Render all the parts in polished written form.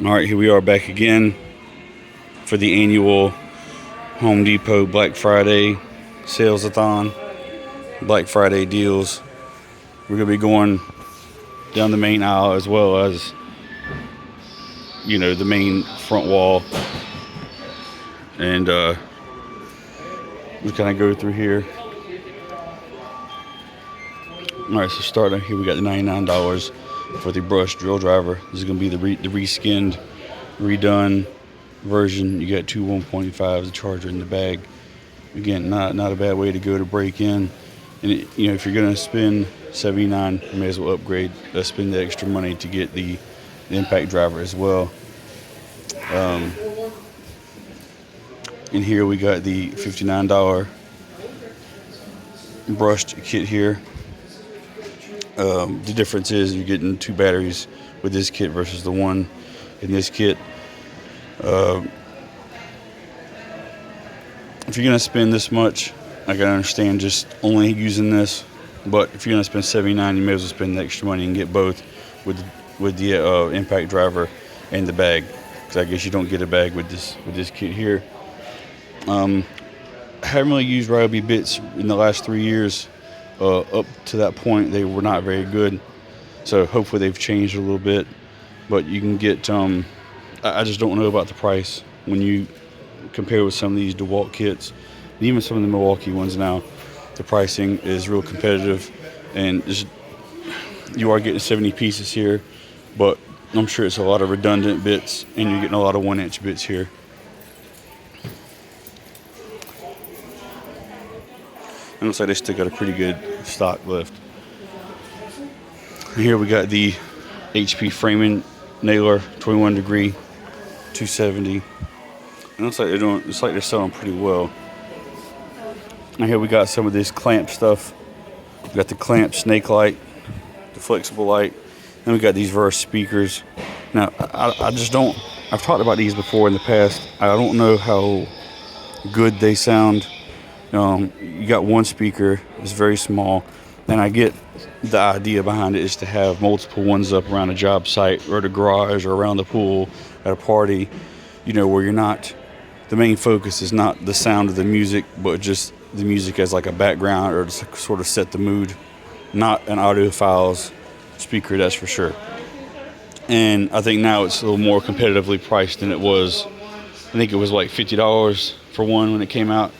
All right, here we are back again for the annual Home Depot Black Friday sales-a-thon, Black Friday deals. We're going to be going down the main aisle as well as, the main front wall. And we kind of go through here. All right, so starting here, we got the $99 for the brush drill driver. This is going to be the reskinned, redone version. You got two 1.5s, the charger in the bag. Again, not a bad way to go to break in. And if you're going to spend $79, you may as well upgrade. Spend the extra money to get the impact driver as well. And here we got the $59 brushed kit here. The difference is you're getting two batteries with this kit versus the one in this kit. If you're going to spend this much, I can understand just only using this. But if you're going to spend $79, you may as well spend the extra money and get both with the impact driver and the bag. Because I guess you don't get a bag with this kit here. I haven't really used Ryobi bits in the last 3 years. Up to that point, they were not very good. So hopefully they've changed a little bit. But you can get, I just don't know about the price when you compare with some of these DeWalt kits, even some of the Milwaukee ones now. The pricing is real competitive, and you are getting 70 pieces here, but I'm sure it's a lot of redundant bits, and you're getting a lot of 1-inch bits here. It looks like they still got a pretty good stock left. And here we got the HP framing nailer, 21 degree, 270. It looks like they're selling pretty well. And here we got some of this clamp stuff. We got the clamp snake light, the flexible light, and we got these verse speakers. Now I've talked about these before in the past. I don't know how good they sound. You got one speaker, it's very small, and I get the idea behind it is to have multiple ones up around a job site or the garage or around the pool at a party, where you're not, the main focus is not the sound of the music, but just the music as like a background or to sort of set the mood, not an audiophile's speaker, that's for sure. And I think now it's a little more competitively priced than it was. I think it was like $50 for one when it came out.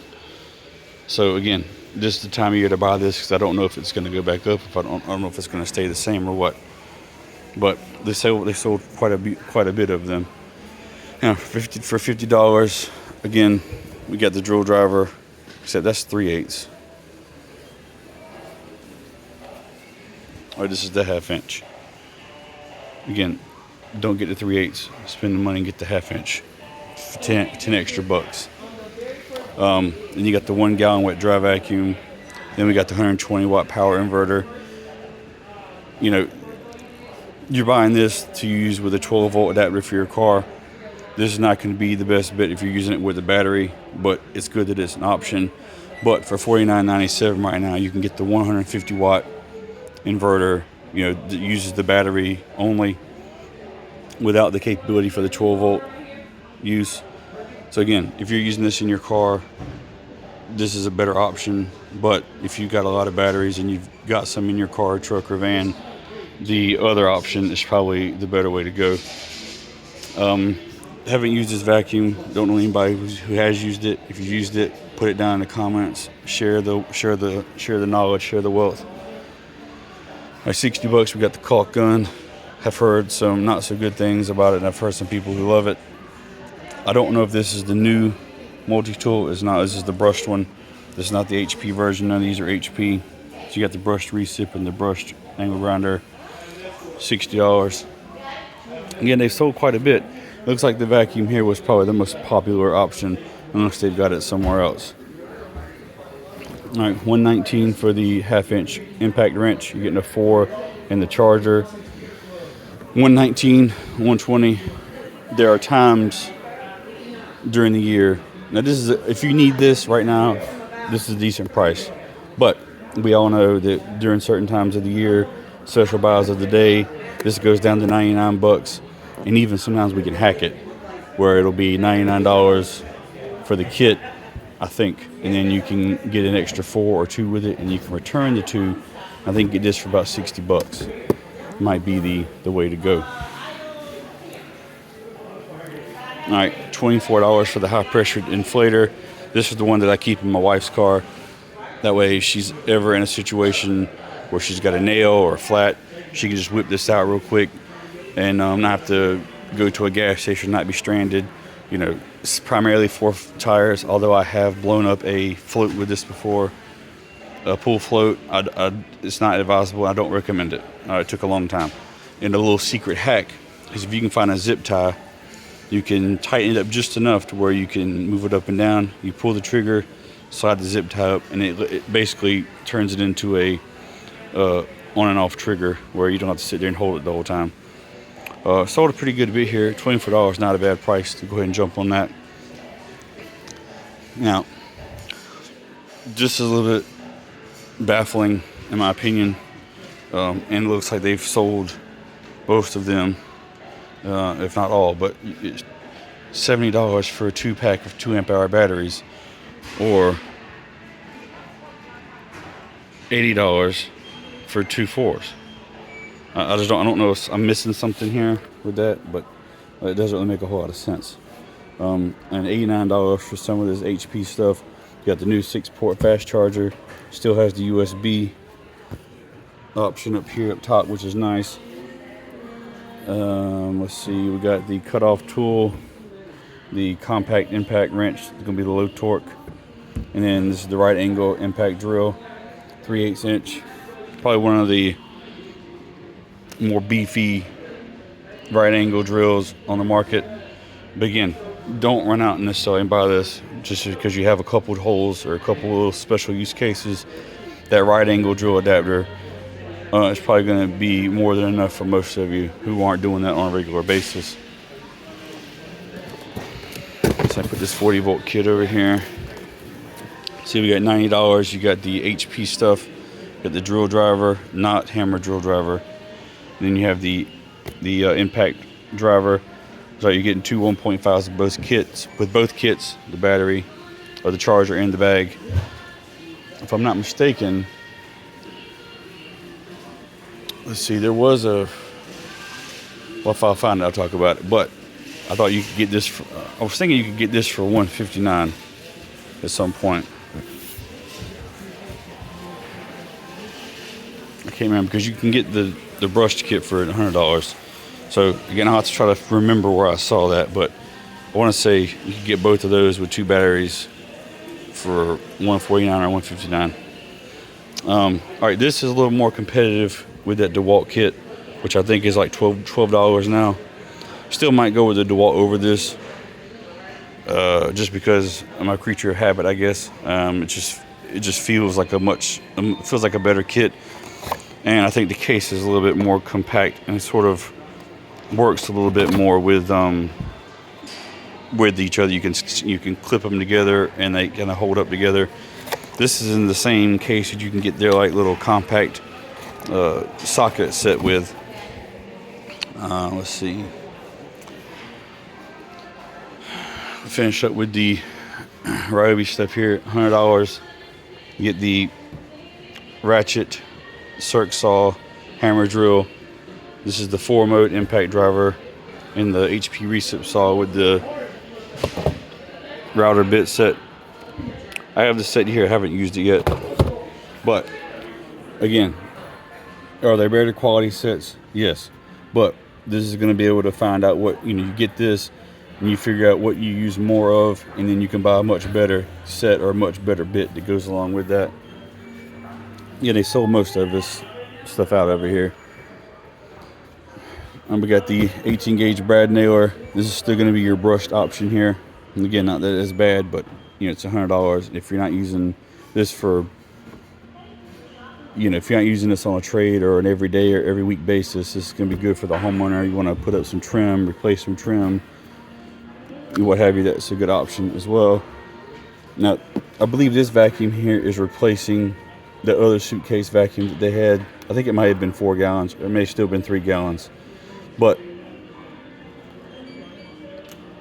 So again, this is the time of year to buy this because I don't know if it's going to go back up. I don't know if it's going to stay the same or what. But they sold quite a bit of them. For $50, again, we got the drill driver. Except that's 3/8. Or this is the 1/2 inch. Again, don't get the 3/8. Spend the money and get the 1/2 inch for 10 extra bucks. Then you got the 1 gallon wet dry vacuum. Then we got the 120 watt power inverter. You're buying this to use with a 12 volt adapter for your car. This is not going to be the best bet if you're using it with a battery, but it's good that it's an option. But for $49.97 right now, you can get the 150 watt inverter, that uses the battery only without the capability for the 12 volt use. So again, if you're using this in your car, this is a better option. But if you've got a lot of batteries and you've got some in your car, truck, or van, the other option is probably the better way to go. Haven't used this vacuum. Don't know anybody who has used it. If you used it, put it down in the comments. Share the knowledge, share the wealth. At $60, we got the caulk gun. I've heard some not so good things about it, and I've heard some people who love it. I don't know if this is the new multi-tool. It's not. This is the brushed one. This is not the HP version. None of these are HP. So you got the brushed recip and the brushed angle grinder. $60. Again, they've sold quite a bit. Looks like the vacuum here was probably the most popular option, unless they've got it somewhere else. All right, $119 for the 1/2 inch impact wrench. You're getting a 4 and the charger. $119, $120. There are times during the year. Now this is if you need this right now, this is a decent price. But we all know that during certain times of the year, special buys of the day, this goes down to $99. and even sometimes we can hack it, where it'll be $99 for the kit, I think, and then you can get an extra 4 or 2 with it, and you can return the 2. I think get this for about $60. Might be the way to go. All right, $24 for the high pressure inflator. This is the one that I keep in my wife's car. That way, if she's ever in a situation where she's got a nail or a flat, she can just whip this out real quick and not have to go to a gas station, not be stranded. You know, it's primarily for tires, although I have blown up a float with this before. A pool float, it's not advisable. I don't recommend it. It took a long time. And a little secret hack is if you can find a zip tie, you can tighten it up just enough to where you can move it up and down. You pull the trigger, slide the zip tie up, and it basically turns it into a on and off trigger where you don't have to sit there and hold it the whole time. Sold a pretty good bit here. $24, not a bad price to go ahead and jump on that. Now, just a little bit baffling in my opinion, and it looks like they've sold most of them, if not all, but it's $70 for a 2-pack of 2 amp hour batteries, or $80 for 2 4s. I don't know if I'm missing something here with that, but it doesn't really make a whole lot of sense. And $89 for some of this HP stuff. You got the new 6-port fast charger. Still has the USB option up here up top, which is nice. Let's see, we got the cutoff tool, the compact impact wrench. It's gonna be the low torque, and then this is the right angle impact drill, 3/8 inch. Probably one of the more beefy right angle drills on the market. But again, don't run out and necessarily buy this just because you have a couple holes or a couple little special use cases. That right angle drill adapter is probably going to be more than enough for most of you who aren't doing that on a regular basis. So I put this 40-volt kit over here. See, we got $90. You got the HP stuff. You got the drill driver, not hammer drill driver. And then you have the impact driver. So you're getting 2 1.5s of both kits. With both kits, the battery, or the charger, and the bag. If I'm not mistaken, let's see, there was a, well, if I'll find it, I'll talk about it. But I thought you could get this for, I was thinking you could get this for $159 at some point. I can't remember, because you can get the brushed kit for $100. So again, I'll have to try to remember where I saw that, but I want to say you can get both of those with 2 batteries for $149 or $159. All right, this is a little more competitive with that DeWalt kit, which I think is like $12 now. Still might go with the DeWalt over this, just because I'm a creature of habit, I guess. It just feels like a better kit, and I think the case is a little bit more compact and sort of works a little bit more with each other. You can clip them together and they kind of hold up together. This is in the same case that you can get their like little compact socket set with. Let's see. Finish up with the Ryobi stuff here. $100. You get the ratchet, circ saw, hammer drill. This is the 4-mode impact driver and the HP recip saw with the router bit set. I have this set here. I haven't used it yet. But again, are they better quality sets? Yes. But this is going to be able to find out what, you get this and you figure out what you use more of, and then you can buy a much better set or a much better bit that goes along with that. Yeah, they sold most of this stuff out over here. We got the 18 gauge brad nailer. This is still going to be your brushed option here. And again, not that it's bad, but it's $100. If you're not using this for, if you're not using this on a trade or an everyday or every week basis, this is going to be good for the homeowner. You want to put up some trim, replace some trim, what have you. That's a good option as well. Now, I believe this vacuum here is replacing the other suitcase vacuum that they had. I think it might have been 4 gallons, or it may have still been 3 gallons. But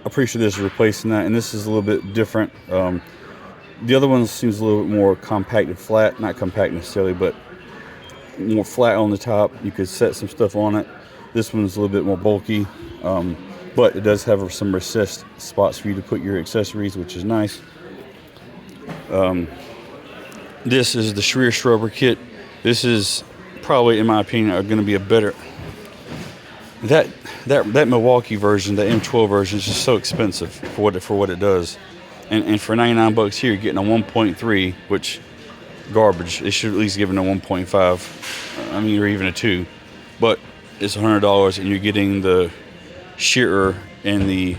I'm pretty sure this is replacing that, and this is a little bit different. The other one seems a little bit more compact and flat. Not compact necessarily, but more flat on the top. You could set some stuff on it. This one's a little bit more bulky, but it does have some recessed spots for you to put your accessories, which is nice. This is the Schreer Scrubber kit. This is probably, in my opinion, going to be a better. That Milwaukee version, the M12 version, is just so expensive for what it does. And for 99 bucks here, you're getting a 1.3, which garbage. They should at least give it a 1.5. I mean, or even a 2. But it's $100, and you're getting the shearer and the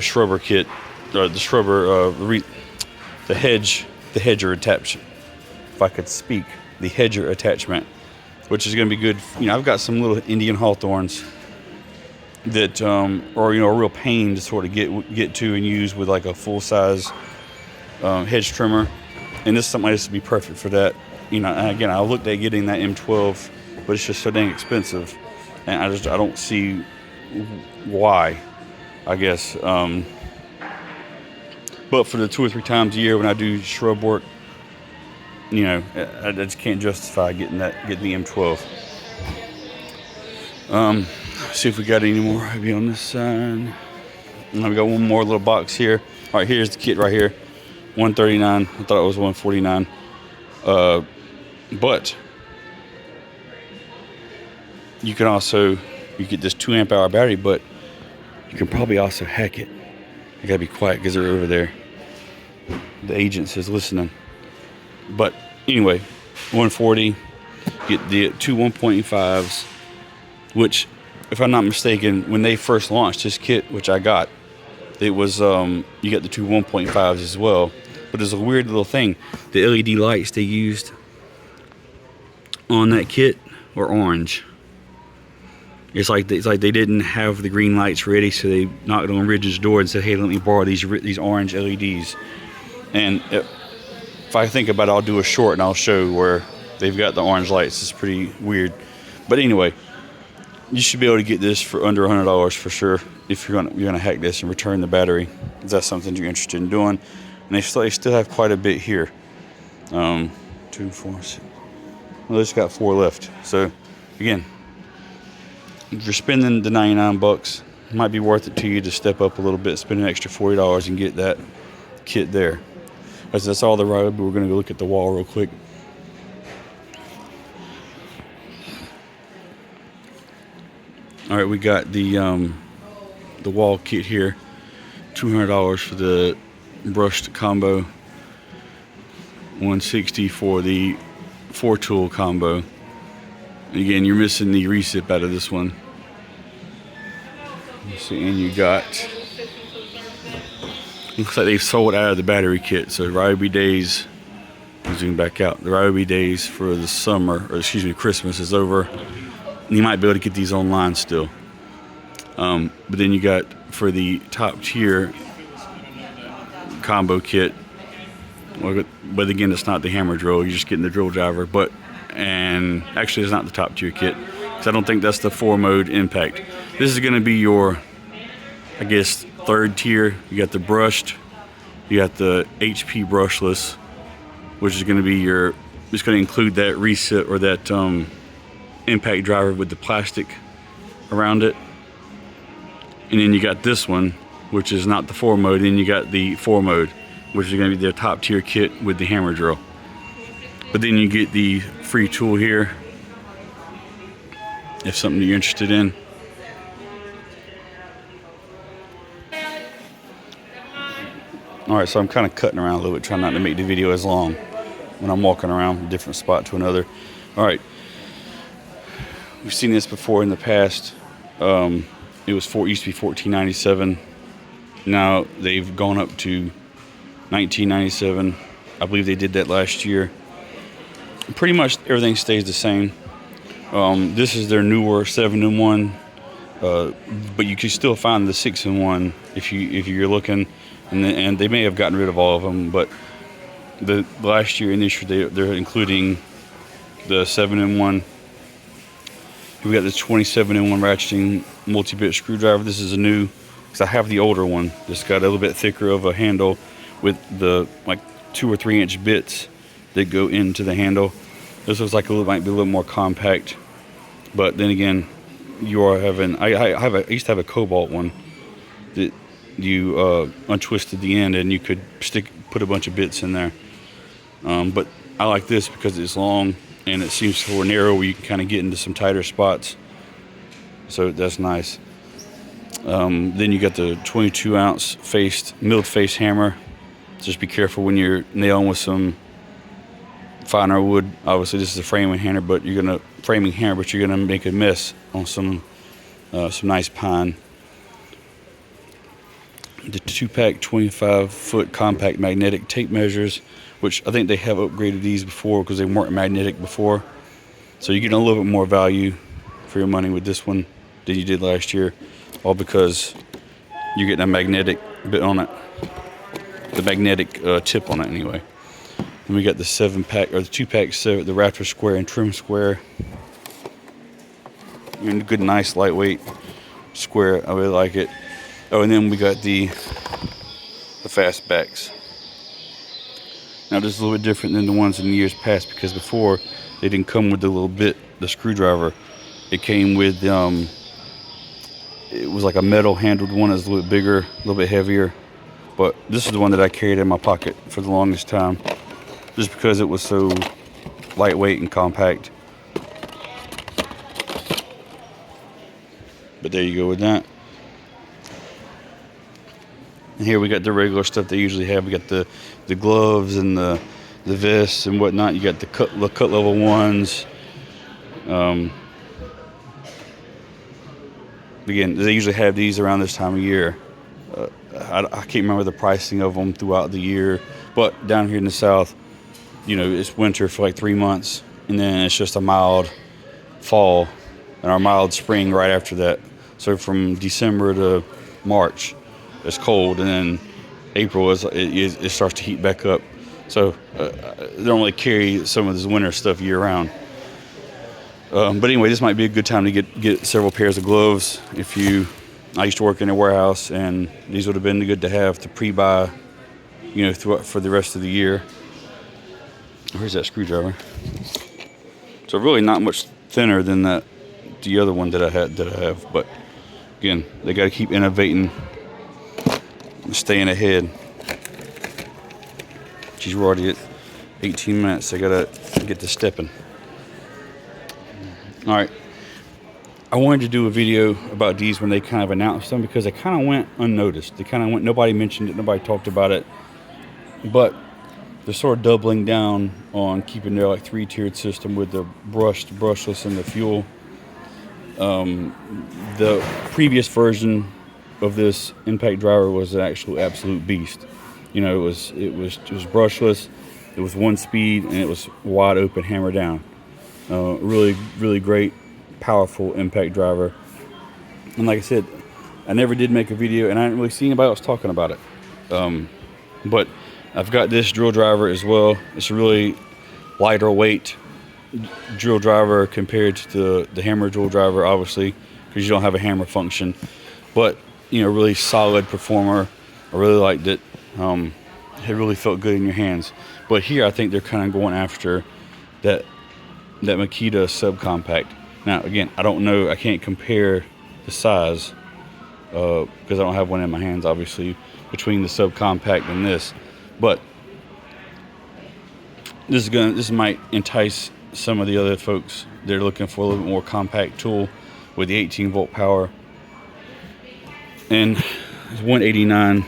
scrubber kit, or the scrubber, the hedger attachment. If I could speak, the hedger attachment, which is going to be good. I've got some little Indian hawthorns that are a real pain to sort of get to and use with like a full size hedge trimmer, and this is something this would be perfect for that. And again, I looked at getting that M12, but it's just so dang expensive, and I don't see why, I guess. But for the 2 or 3 times a year when I do shrub work, I just can't justify getting the M12. See if we got any more maybe on this side. We got one more little box here. All right, here's the kit right here, $139. I thought it was $149. But you get this 2 amp hour battery, but you can probably also hack it. I gotta be quiet because they're over there. The agent is listening. But anyway, $140. Get the 2 1.5s, which, if I'm not mistaken, when they first launched this kit, which I got, it was you got the 2 1.5s as well. But there's a weird little thing. The LED lights they used on that kit were orange. It's like they didn't have the green lights ready, so they knocked on Ridge's door and said, "Hey, let me borrow these orange LEDs." And if I think about it, I'll do a short and I'll show where they've got the orange lights. It's pretty weird, but anyway, you should be able to get this for under $100 for sure if you're gonna hack this and return the battery. If that's something you're interested in doing, and they still have quite a bit here. 2, 4, 6. Well, they just got 4 left. So again, if you're spending the 99 bucks, it might be worth it to you to step up a little bit, spend an extra $40 and get that kit there. That's all the Ryobi. We're going to go look at the wall real quick. All right, we got the wall kit here, $200 for the brushed combo, $160 for the 4-tool combo. Again, you're missing the recip out of this one. Let's see, and you got, looks like they've sold out of the battery kit. So Ryobi Days, I'll zoom back out. The Ryobi Days for the summer, or excuse me, Christmas is over. You might be able to get these online still. But then you got, for the top tier combo kit, but again, it's not the hammer drill. You're just getting the drill driver. And actually, it's not the top tier kit, because I don't think that's the 4-mode impact. This is going to be your, I guess, 3rd tier. You got the brushed, you got the HP brushless, which is going to be your, it's going to include that reset or that impact driver with the plastic around it. And then you got this one, which is not the 4-mode. Then you got the 4-mode, which is going to be their top tier kit with the hammer drill. But then you get the free tool here, if something you're interested in. Alright, so I'm kind of cutting around a little bit, trying not to make the video as long when I'm walking around from a different spot to another. Alright, we've seen this before in the past. It used to be $14.97. Now they've gone up to $19.97. I believe they did that last year. Pretty much everything stays the same. This is their newer 7-in-1, but you can still find the 6-in-1 if you're looking, and they may have gotten rid of all of them. But the last year and this year they're including the 7-in-1. We got this 27-in-1 ratcheting multi-bit screwdriver. This is a new because I have the older one that's got a little bit thicker of a handle with the like 2 or 3 inch bits that go into the handle. This looks like might be a little more compact, but then again, you are having. I used to have a Cobalt one that you untwisted the end and you could put a bunch of bits in there. But I like this because it's long and it seems so narrow where you can kind of get into some tighter spots. So that's nice. Then you got the 22 ounce milled face hammer. Just be careful when you're nailing with some finer wood. Obviously this is a framing hammer, but you're gonna make a mess on some nice pine. The 2-pack 25-foot compact magnetic tape measures, which I think they have upgraded these before because they weren't magnetic before. So you're getting a little bit more value for your money with this one than you did last year, all because you're getting a magnetic bit on it, the magnetic tip on it anyway. Then we got the 7-pack or the 2-pack, the Raptor Square and Trim Square. And good, nice, lightweight square. I really like it. Oh, and then we got the fastbacks. Now this is a little bit different than the ones in the years past because before they didn't come with the screwdriver. It came with it was like a metal handled one. It was a little bit bigger, a little bit heavier. But this is the one that I carried in my pocket for the longest time, just because it was so lightweight and compact. But there you go with that. And here we got the regular stuff they usually have. We got the gloves and the vests and whatnot. You got the cut level ones. Again, they usually have these around this time of year. I can't remember the pricing of them throughout the year, but down here in the South, it's winter for like 3 months, and then it's just a mild fall and our mild spring right after that. So from December to March, it's cold, and then April it starts to heat back up. So they don't really carry some of this winter stuff year round. But anyway, this might be a good time to get several pairs of gloves. I used to work in a warehouse, and these would have been good to have to pre-buy, for the rest of the year. Where's that screwdriver? So really not much thinner than the other one that I have. But again, they got to keep innovating, staying ahead. Geez, we're already at 18 minutes. I gotta get to stepping. All right. I wanted to do a video about these when they kind of announced them because they kind of went unnoticed. Nobody mentioned it, nobody talked about it. But they're sort of doubling down on keeping their like 3-tiered system with the brushed, brushless, and the fuel. The previous version of this impact driver was an actual absolute beast. It was brushless, it was 1 speed, and it was wide open hammer down. Really, really great, powerful impact driver. And like I said, I never did make a video, and I didn't really see anybody else talking about it. But I've got this drill driver as well. It's a really lighter weight drill driver compared to the hammer drill driver, obviously, because you don't have a hammer function. But really solid performer. I really liked it. It really felt good in your hands. But here, I think they're kind of going after that Makita subcompact. Now, again, I don't know. I can't compare the size because I don't have one in my hands, obviously, between the subcompact and this. But this might entice some of the other folks. They're looking for a little bit more compact tool with the 18-volt power. And it's $189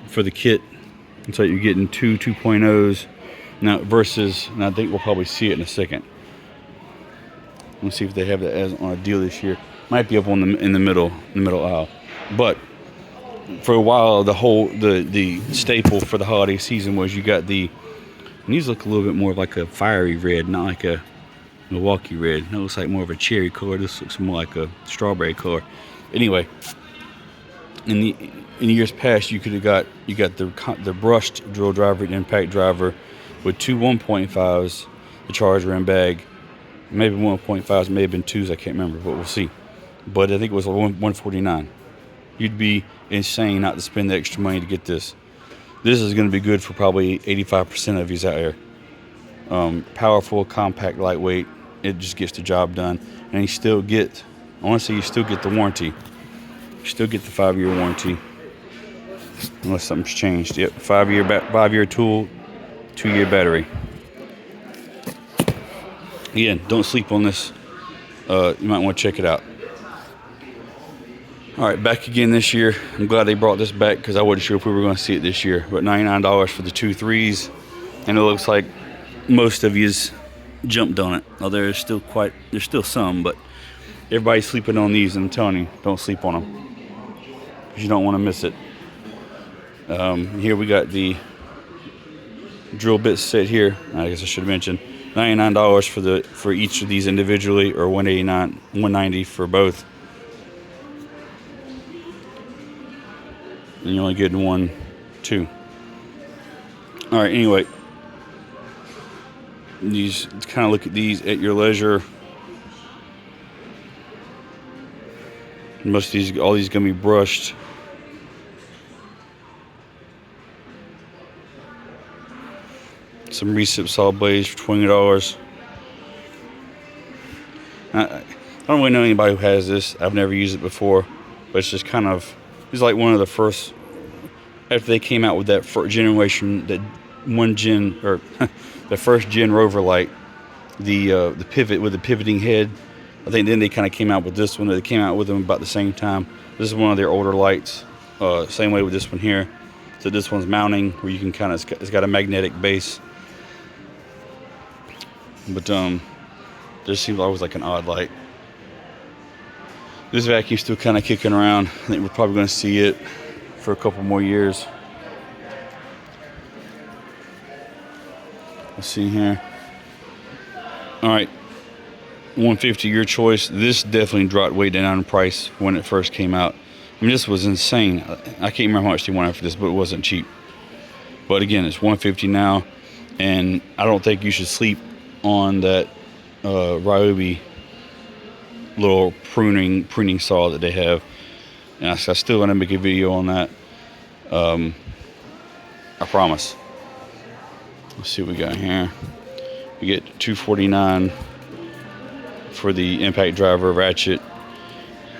for the kit. And so you're getting 2 2.0s now versus, and I think we'll probably see it in a second. Let's see if they have that as on a deal this year. Might be up on in the middle aisle. But for a while, the staple for the holiday season was you got and these look a little bit more like a fiery red, not like a Milwaukee red. It looks like more of a cherry color. This looks more like a strawberry color. Anyway, in years past, you got the brushed drill driver and impact driver with 2 1.5s, the charger and bag. Maybe 1.5s, may have been 2s, I can't remember, but we'll see. But I think it was $149. You'd be insane not to spend the extra money to get this. This is going to be good for probably 85% of you out there. Powerful, compact, lightweight. It just gets the job done. And you still get, I want to say you still get the warranty. You still get the 5-year warranty. Unless something's changed. Yep, 5-year tool, 2-year battery. Again, don't sleep on this. You might want to check it out. All right, back again this year. I'm glad they brought this back because I wasn't sure if we were going to see it this year. But $99 for the 2 3s, and it looks like most of you's jumped on it. Well, there's still some, but everybody's sleeping on these. And I'm telling you, don't sleep on them because you don't want to miss it. Here we got the drill bit set here. I guess I should have mentioned $99 for each of these individually, or $190 for both. And you're only getting 1, 2. All right. Anyway, these kind of look at these at your leisure. Most of these, all these, gonna be brushed. Some recip saw blades for $20. I don't really know anybody who has this. I've never used it before, but it's just kind of, it's like one of the first, after they came out with that first generation, that one gen, or the first gen Rover light, the pivot with the pivoting head. I think then they kind of came out with this one. They came out with them about the same time. This is one of their older lights. Same way with this one here. So this one's mounting where you can kind of, it's got a magnetic base. But this seems always like an odd light. This vacuum's still kind of kicking around. I think we're probably going to see it for a couple more years. Let's see here. All right, $150, your choice. This definitely dropped way down in price when it first came out. I mean, this was insane. I can't remember how much they wanted for this, but it wasn't cheap. But again, it's $150 now, and I don't think you should sleep on that Ryobi little pruning saw that they have. And I still want to make a video on that. I promise. Let's see what we got here. We get $249 for the impact driver ratchet.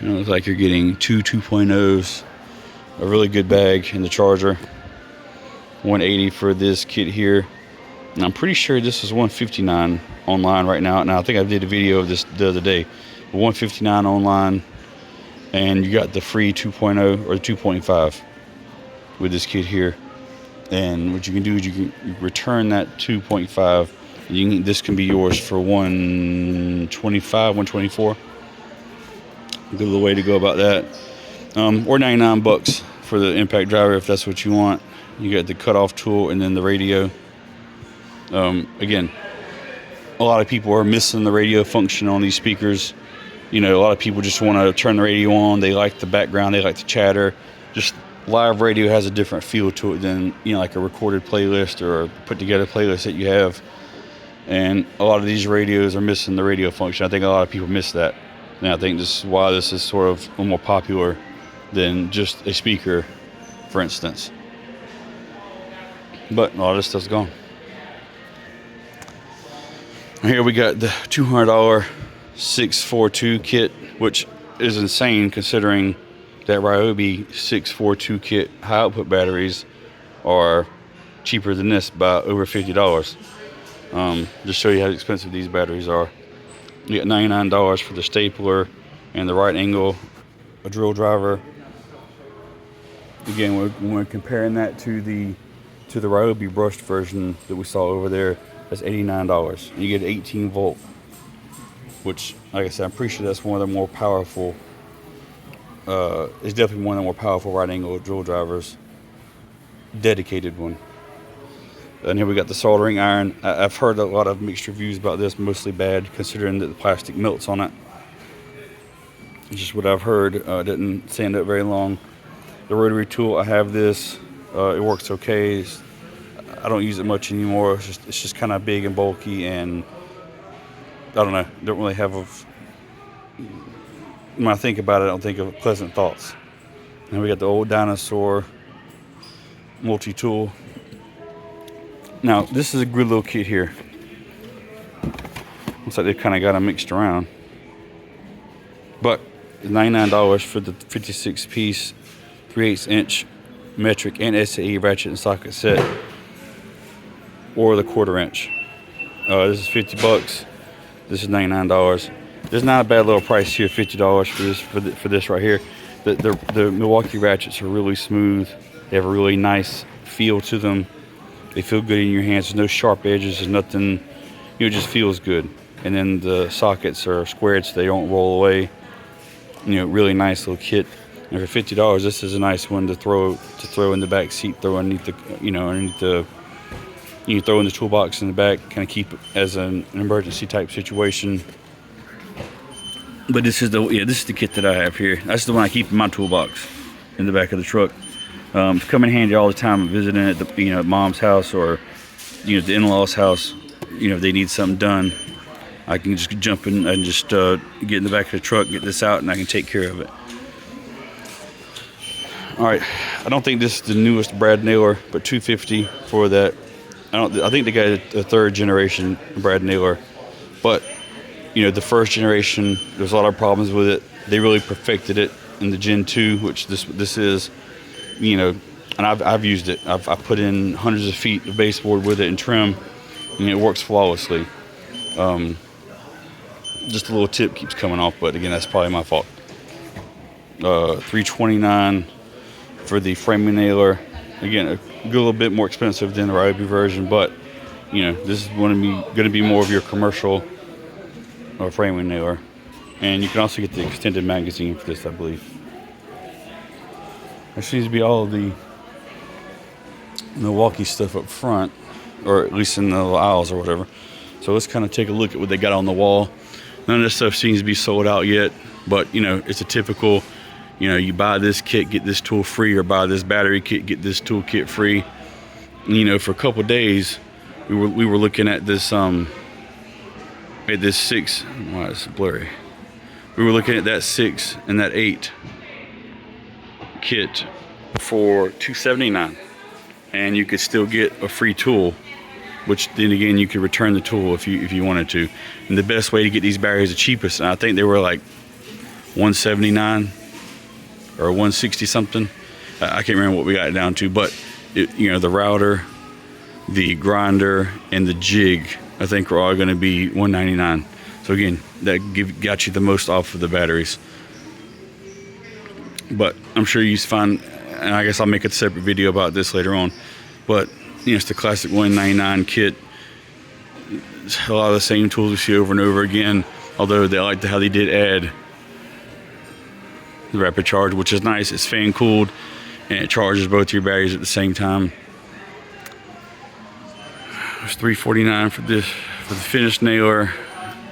It looks like you're getting 2 2.0s, a really good bag, and the charger. $180 for this kit here. And I'm pretty sure this is $159 online right now. Now I think I did a video of this the other day. $159 online, and you got the free 2.0 or the 2.5 with this kit here. And what you can do is you can return that 2.5, and this can be yours for $125, $124. Good little way to go about that. Or $99 for the impact driver if that's what you want. You got the cutoff tool and then the radio. Again, a lot of people are missing the radio function on these speakers. You know, a lot of people just want to turn the radio on. They like the background. They like the chatter. Just live radio has a different feel to it than, you know, like a recorded playlist or a put together playlist that you have. And a lot of these radios are missing the radio function. I think a lot of people miss that. And I think this is why this is sort of more popular than just a speaker, for instance. But a lot of this stuff's gone. Here we got the $200 642 kit, which is insane considering that Ryobi 642 kit high output batteries are cheaper than this by over $50. Just show you how expensive these batteries are. You got $99 for the stapler and the right angle, a drill driver. Again, when we're comparing that to the Ryobi brushed version that we saw over there, that's $89. You get 18 volt, which, like I said, I'm pretty sure that's one of the more powerful. It's definitely one of the more powerful right angle drill drivers. Dedicated one. And here we got the soldering iron. I've heard a lot of mixed reviews about this, mostly bad, considering that the plastic melts on it. It's just what I've heard. It didn't stand up very long. The rotary tool, I have this. It works okay. I don't use it much anymore. It's just kind of big and bulky, and I don't know. Don't really have when I think about it, I don't think of pleasant thoughts. Now we got the old dinosaur multi-tool. Now this is a good little kit here. Looks like they kind of got them mixed around. But it's $99 for the 56 piece 3/8 inch metric and SAE ratchet and socket set, or the 1/4 inch. This is 50 bucks. This is $99. There's not a bad little price here, $50 for this right here. The Milwaukee ratchets are really smooth. They have a really nice feel to them. They feel good in your hands. There's no sharp edges. There's nothing. It just feels good. And then the sockets are squared so they don't roll away. Really nice little kit. And for $50, this is a nice one to throw in the back seat, throw underneath the, underneath the. You can throw in the toolbox in the back, kind of keep it as an emergency type situation. But this is the kit that I have here. That's the one I keep in my toolbox in the back of the truck. Come in handy all the time visiting at at mom's house or the in-laws' house. If they need something done, I can just jump in and just get in the back of the truck, get this out, and I can take care of it. All right, I don't think this is the newest brad nailer, but $250 for that. I think they got a 3rd generation brad nailer, but the 1st generation, there's a lot of problems with it. They really perfected it in the Gen 2, which this is, and I've used it. I've put in hundreds of feet of baseboard with it and trim, and it works flawlessly. Just a little tip keeps coming off, but again, that's probably my fault. $329 for the framing nailer. Again, a little bit more expensive than the Ryobi version, but this is going to be more of your commercial or framing nailer. And you can also get the extended magazine for this, I believe. There seems to be all of the Milwaukee stuff up front, or at least in the aisles or whatever. So let's kind of take a look at what they got on the wall. None of this stuff seems to be sold out yet, but it's a typical, you buy this kit, get this tool free, or buy this battery kit, get this tool kit free. For a couple days, we were looking at this 6. Wow, it's blurry. We were looking at that 6 and that 8 kit for $279, and you could still get a free tool, which then again you could return the tool if you wanted to. And the best way to get these batteries, the cheapest, and I think they were like $179 or $160 something. I can't remember what we got it down to, but the router, the grinder, and the jig, I think are all going to be $199. So again, that got you the most off of the batteries. But I'm sure you find, and I guess I'll make a separate video about this later on, but it's the classic $199 kit. It's a lot of the same tools we see over and over again, although they liked how they did add the rapid charge, which is nice. It's fan cooled and it charges both your batteries at the same time. It's $349 for the finished nailer,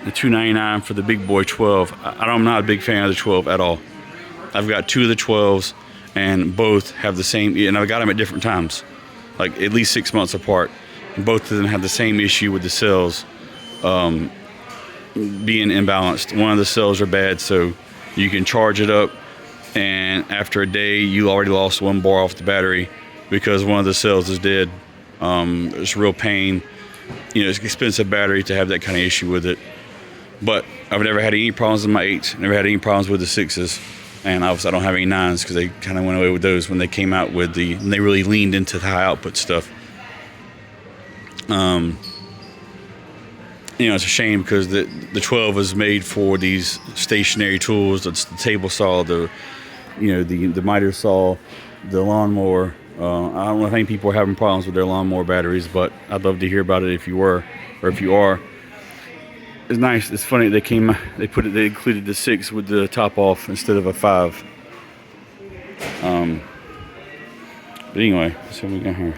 the $299 for the big boy 12. I'm not a big fan of the 12 at all. I've got 2 of the 12s and both have the same, and I've got them at different times, like at least 6 months apart. And both of them have the same issue with the cells being imbalanced. One of the cells are bad, so you can charge it up, and after a day you already lost 1 bar off the battery because one of the cells is dead. It's a real pain. It's an expensive battery to have that kind of issue with it. But I've never had any problems with my 8s. Never had any problems with the 6s. And obviously I don't have any 9s because they kind of went away with those when they came out with when they really leaned into the high output stuff. It's a shame because the 12 was made for these stationary tools. That's the table saw, the miter saw, the lawnmower. I don't know if any people are having problems with their lawnmower batteries, but I'd love to hear about it if you were, or if you are. It's nice. It's funny they included the 6 with the top off instead of a 5. But anyway, let's see what we got here.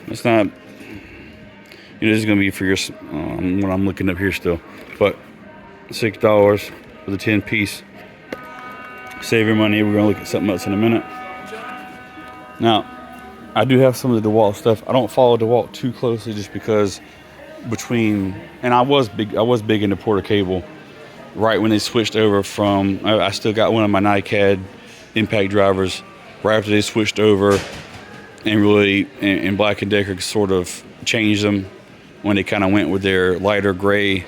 It's not. This is gonna be for your what I'm looking up here still, but $6 for the 10 piece. Save your money. We're gonna look at something else in a minute. Now, I do have some of the DeWalt stuff. I don't follow DeWalt too closely just because and I was big into Porter cable right when they switched over from, I still got one of my NiCad impact drivers right after they switched over, and really, and Black & Decker sort of changed them when they kind of went with their lighter gray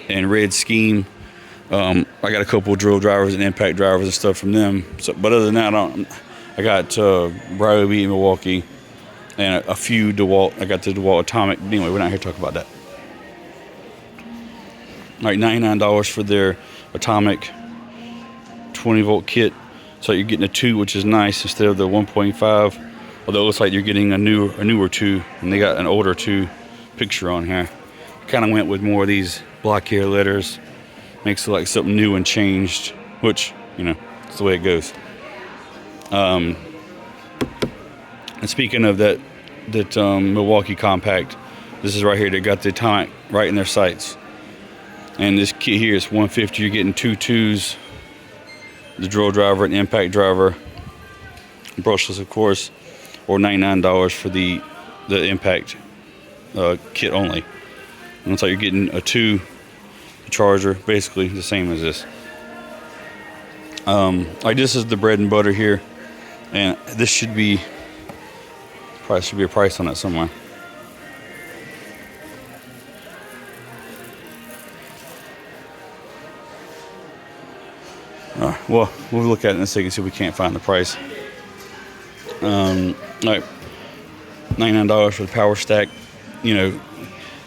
and red scheme. I got a couple of drill drivers and impact drivers and stuff from them. So, but other than that, I got Ryobi in Milwaukee and a few DeWalt. I got the DeWalt Atomic. Anyway, we're not here to talk about that. All right, $99 for their Atomic 20-volt kit. So you're getting a 2, which is nice, instead of the 1.5. Although it looks like you're getting a newer 2, and they got an older 2 picture on here. Kind of went with more of these block here letters. Makes it like something new and changed, which, you know, it's the way it goes. And speaking of that Milwaukee compact, this is right here. They got the Atomic right in their sights. And this kit here is $150. You're getting 2 2s, the drill driver and impact driver, brushless, of course, or $99 for the impact kit only. And it's like you're getting a 2 charger, basically the same as this. Like this is the bread and butter here, and this should be probably should be a price on that somewhere. Well, we'll look at it in a second, see if we can't find the price. All right, $99 for the power stack. You know,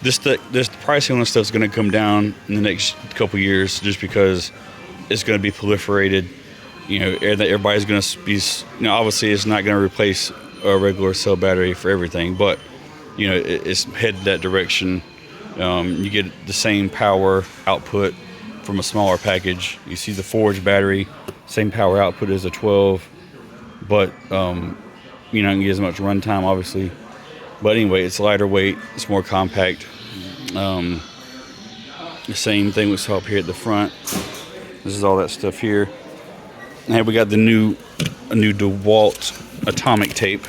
this pricing on this stuff is going to come down in the next couple years, just because it's going to be proliferated. You know, everybody's going to be. You know, obviously, it's not going to replace a regular cell battery for everything, but you know, it's headed that direction. You get the same power output from a smaller package. You see the Forge battery, same power output as a 12, but you know, you can get as much runtime, obviously. But anyway, it's lighter weight, it's more compact. The same thing we saw up here at the front. This is all that stuff here. And we got a new DeWalt Atomic tape.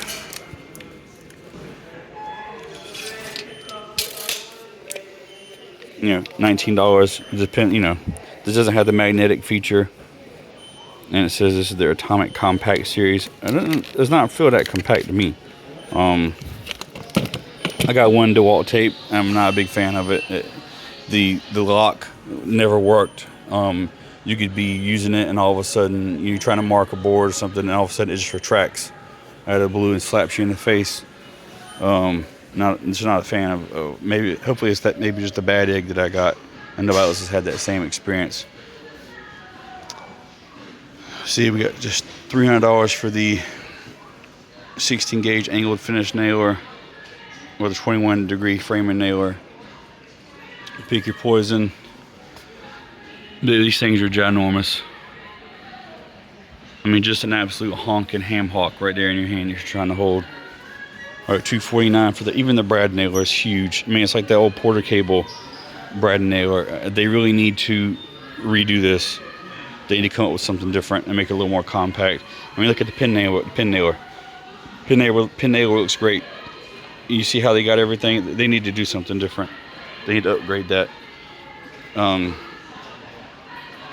You know, $19. Depend. You know, this doesn't have the magnetic feature, and it says this is their Atomic Compact series. It does not feel that compact to me. I got one DeWalt tape. I'm not a big fan of it. The lock never worked. You could be using it, and all of a sudden you're trying to mark a board or something, and all of a sudden it just retracts out of the blue and slaps you in the face. Just not a fan of. Hopefully it's that, maybe just a bad egg that I got, and nobody else has had that same experience. See, we got just $300 for the 16 gauge angled finish nailer with a 21 degree framing nailer. Pick your poison. These things are ginormous. I mean, just an absolute honking ham hock right there in your hand you're trying to hold. All right, $249 for even the brad nailer is huge. I mean, it's like that old Porter cable brad nailer. They really need to redo this. They need to come up with something different and make it a little more compact. I mean, look at the pin nailer. Pin nailer looks great. You see how they got everything? They need to do something different. They need to upgrade that.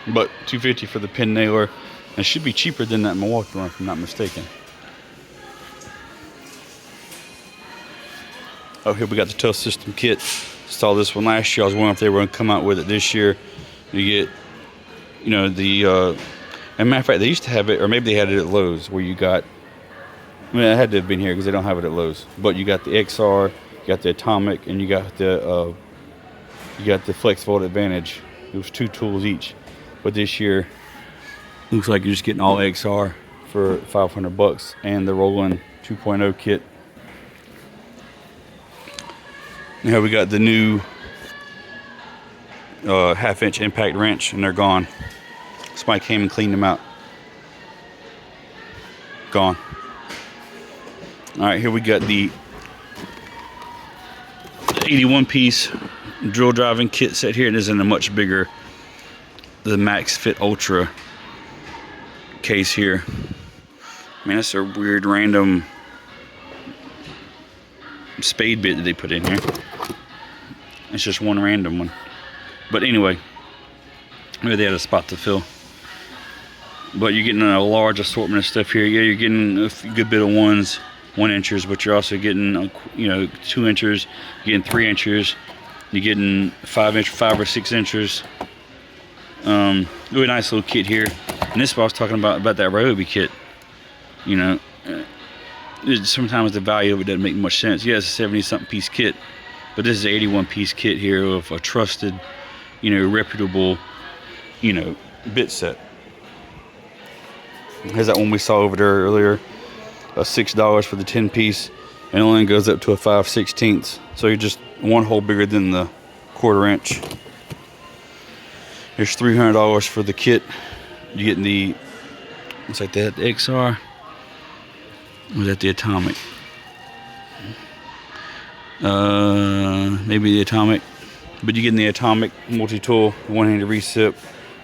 But $250 for the pin nailer. And it should be cheaper than that Milwaukee one, if I'm not mistaken. Oh, here we got the Tough System kit. Saw this one last year. I was wondering if they were going to come out with it this year. You get, you know, the. As a matter of fact, they used to have it, or maybe they had it at Lowe's, where you got. I mean, it had to have been here because they don't have it at Lowe's. But you got the XR, you got the Atomic, and you got the Flex Volt Advantage. It was 2 tools each. But this year, looks like you're just getting all XR for $500, and the Roland 2.0 kit. Now we got the new 1/2-inch impact wrench, and they're gone. Somebody came and cleaned them out. Gone. All right, here we got the 81-piece drill driving kit set here. It is in a much bigger, the Max Fit Ultra case here. I mean, that's a weird random spade bit that they put in here. It's just one random one. But anyway, maybe they had a spot to fill. but you're getting a large assortment of stuff here. Yeah, you're getting a good bit of 1-inchers, but you're also getting, you know, 2 inchers, you're getting 3 inchers, you're getting 5 or 6 inchers. Really nice little kit here. And this is what I was talking about that Ryobi kit. You know, sometimes the value of it doesn't make much sense. Yeah, it's a 70-something piece kit, but this is an 81-piece kit here of a trusted, you know, reputable, you know, bit set. Here's that one we saw over there earlier, $6 for the 10-piece, and it only goes up to a 5/16. So you're just 1 hole bigger than the 1/4 inch. Here's $300 for the kit. You're getting the, looks like that, the XR. Or was that the Atomic? Maybe the Atomic. But you're getting the Atomic multi-tool, 1-handed recip,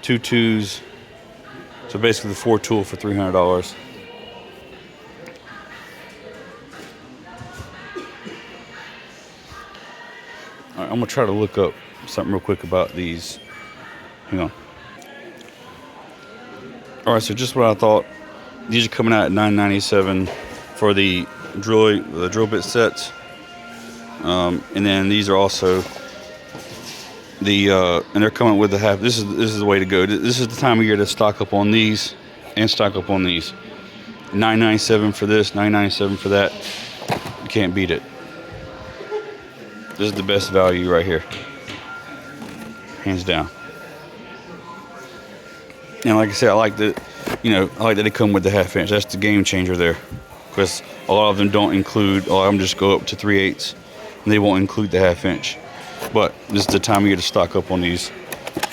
2 2s. So basically the 4-tool for $300. All right, I'm gonna try to look up something real quick about these. Hang on. All right, so just what I thought. These are coming out at $9.97 for the drill bit sets, and then these are also the and they're coming with the half. This is the way to go. This is the time of year to stock up on these and stock up on these. $9.97 for this, $9.97 for that. You can't beat it. This is the best value right here, hands down. And like I said, I like that, you know, I like that they come with the 1/2 inch. That's the game changer there, because a lot of them don't include. A lot of them just go up to 3/8, and they won't include the 1/2 inch. But this is the time of year to stock up on these,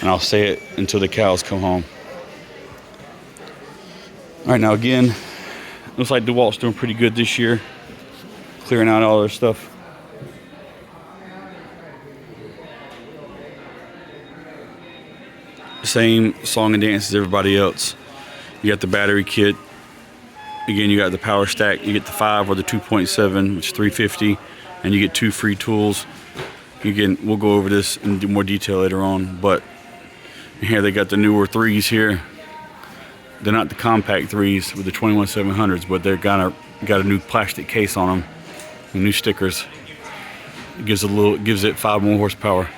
and I'll say it until the cows come home. All right, now again, looks like DeWalt's doing pretty good this year, clearing out all their stuff. Same song and dance as everybody else. You got the battery kit. Again, you got the power stack. You get the 5 or the 2.7, which is $350, and you get 2 free tools. Again, we'll go over this in more detail later on, but here they got the newer 3s here. They're not the compact 3s with the 21700s, but they're got a new plastic case on them, and new stickers. It gives it 5 more horsepower.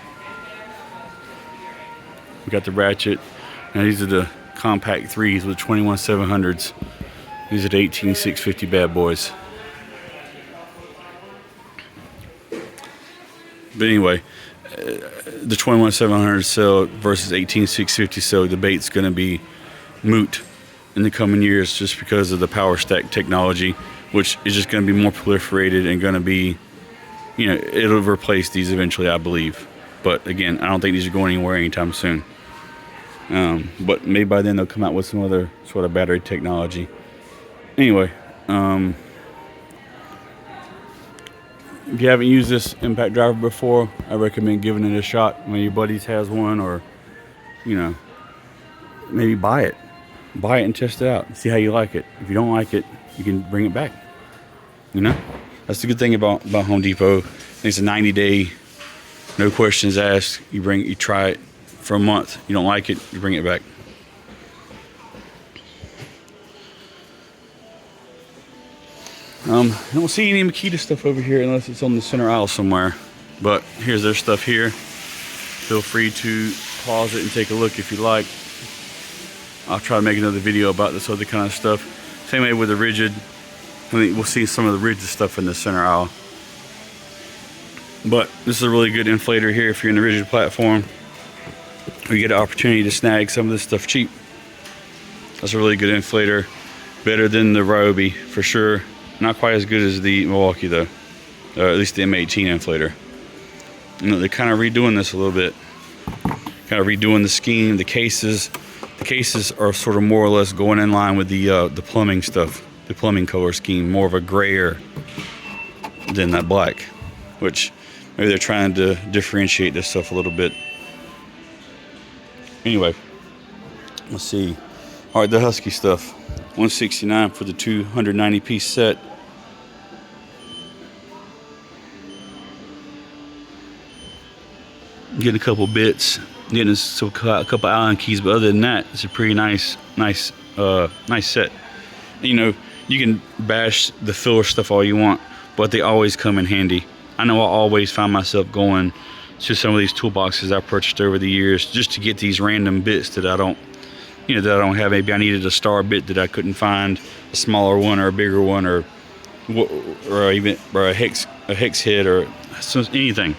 We got the ratchet. Now these are the compact 3s with 21700s. These are the 18650 bad boys. But anyway, the 21700 cell versus 18650 cell debate's going to be moot in the coming years, just because of the power stack technology, which is just going to be more proliferated and going to be, you know, it'll replace these eventually, I believe. But again, I don't think these are going anywhere anytime soon. But maybe by then they'll come out with some other sort of battery technology. Anyway, if you haven't used this impact driver before, I recommend giving it a shot. When your buddies has one, or, you know, maybe buy it and test it out, see how you like it. If you don't like it, you can bring it back. You know, that's the good thing about Home Depot. It's a 90-day, no questions asked. You try it for a month. You don't like it, you bring it back. I don't see any Makita stuff over here unless it's on the center aisle somewhere. But here's their stuff here. Feel free to pause it and take a look if you like. I'll try to make another video about this other kind of stuff. Same way with the rigid. I think we'll see some of the rigid stuff in the center aisle. But this is a really good inflator here if you're in the rigid platform. You get an opportunity to snag some of this stuff cheap. That's a really good inflator. Better than the Ryobi for sure. Not quite as good as the Milwaukee though. At least the M18 inflator. You know, they're kind of redoing this a little bit. Kind of redoing the scheme, the cases. The cases are sort of more or less going in line with the plumbing stuff. The plumbing color scheme. More of a grayer than that black. Which maybe they're trying to differentiate this stuff a little bit. Anyway, let's see. All right, the Husky stuff. $169 for the 290-piece set. Getting a couple bits, getting a couple Allen keys, but other than that, it's a pretty nice nice set. You know, you can bash the filler stuff all you want, but they always come in handy. I know I always find myself going to some of these toolboxes I purchased over the years just to get these random bits that I don't, that I don't have. Maybe I needed a star bit that I couldn't find, a smaller one or a bigger one, or even a hex head or anything.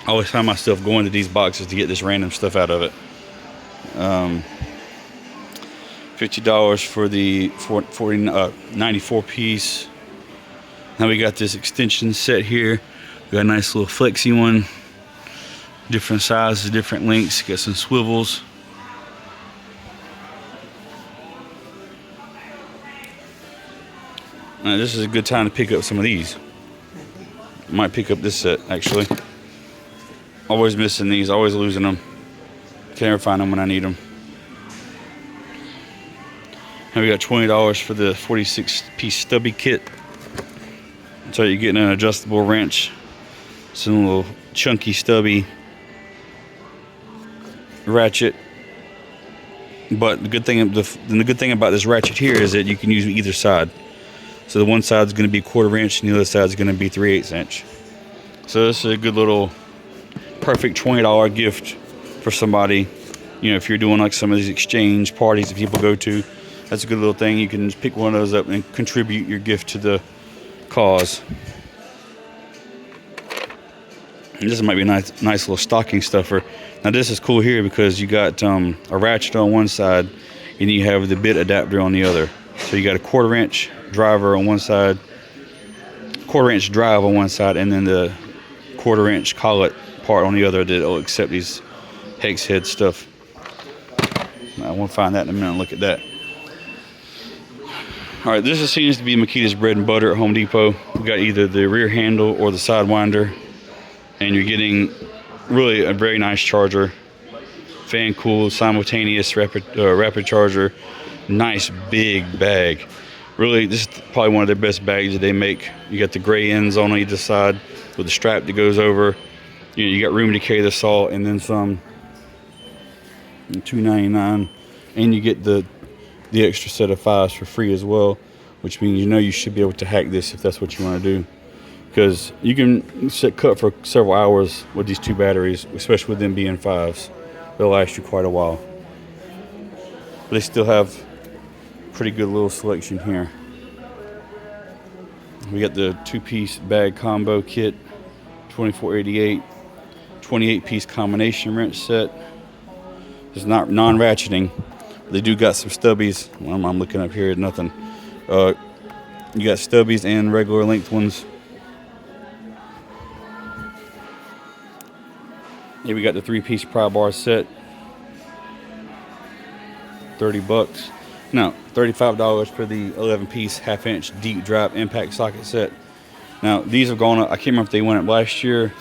I always find myself going to these boxes to get this random stuff out of it. $50 for the 94 piece. Now we got this extension set here. We got a nice little flexi one, different sizes, different lengths. Got some swivels. Now this is a good time to pick up some of these. Might pick up this set actually. Always missing these, always losing them. Can't ever find them when I need them. Now we got $20 for the 46-piece stubby kit. So you're getting an adjustable wrench, some little chunky stubby ratchet. But the good thing about this ratchet here is that you can use either side. So the one side is going to be 1/4 inch, and the other side is going to be 3/8 inch. So this is a good little, perfect $20 gift for somebody. If you're doing like some of these exchange parties that people go to, that's a good little thing. You can just pick one of those up and contribute your gift to the cause. And this might be a nice little stocking stuffer. Now this is cool here because you got a ratchet on one side and you have the bit adapter on the other. So you got a 1/4 inch driver on one side, 1/4 inch drive on one side, and then the 1/4 inch collet part on the other that will accept these hex head stuff. I want to find that in a minute and look at that. Alright, this seems to be Makita's bread and butter at Home Depot. We got either the rear handle or the sidewinder, and you're getting really a very nice charger. Fan cooled, simultaneous rapid charger. Nice big bag. Really, this is probably one of their best bags that they make. You got the gray ends on either side with the strap that goes over. You got room to carry the saw and then some. $2.99, and you get the extra set of 5s for free as well, which means you should be able to hack this if that's what you want to do, because you can cut for several hours with these 2 batteries, especially with them being 5s. They'll last you quite a while. But they still have pretty good little selection here. We got the 2-piece bag combo kit, $24.88, 28-piece combination wrench set. It's not non-ratcheting. They do got some stubbies. Well, I'm looking up here at nothing. You got stubbies and regular length ones. Here we got the 3-piece pry bar set. $30. No, $35 for the 11-piece 1/2 inch deep drive impact socket set. Now these have gone up. I can't remember if they went up last year.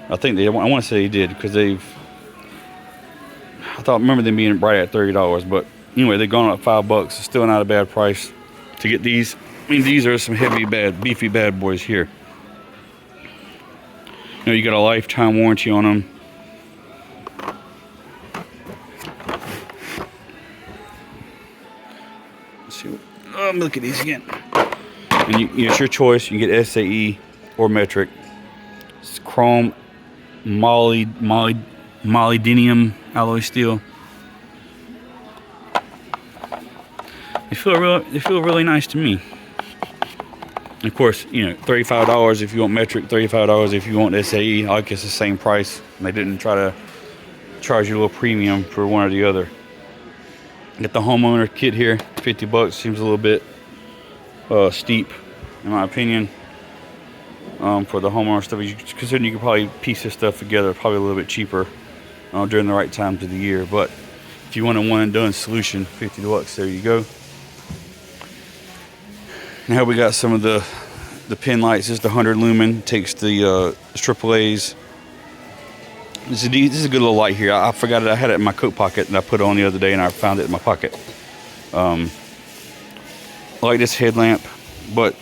I want to say they did, because I remember them being right at $30, but anyway, they've gone up $5. It's still not a bad price to get these. I mean, these are some beefy bad boys here. You got a lifetime warranty on them. Let's see. Let me look at these again. And it's your choice. You can get SAE or metric. It's chrome molybdenum alloy steel. They feel really nice to me. And of course, $35 if you want metric, $35 if you want SAE. I guess the same price. They didn't try to charge you a little premium for one or the other. Get the homeowner kit here, $50. Seems a little bit steep, in my opinion. For the homeowner stuff, considering you could probably piece this stuff together probably a little bit cheaper during the right times of the year. But if you want a one and done solution, $50, there you go. Now we got some of the pin lights. This is the 100 lumen, takes the AAA's. This is a good little light here. I forgot it. I had it in my coat pocket and I put it on the other day and I found it in my pocket. I like this headlamp, but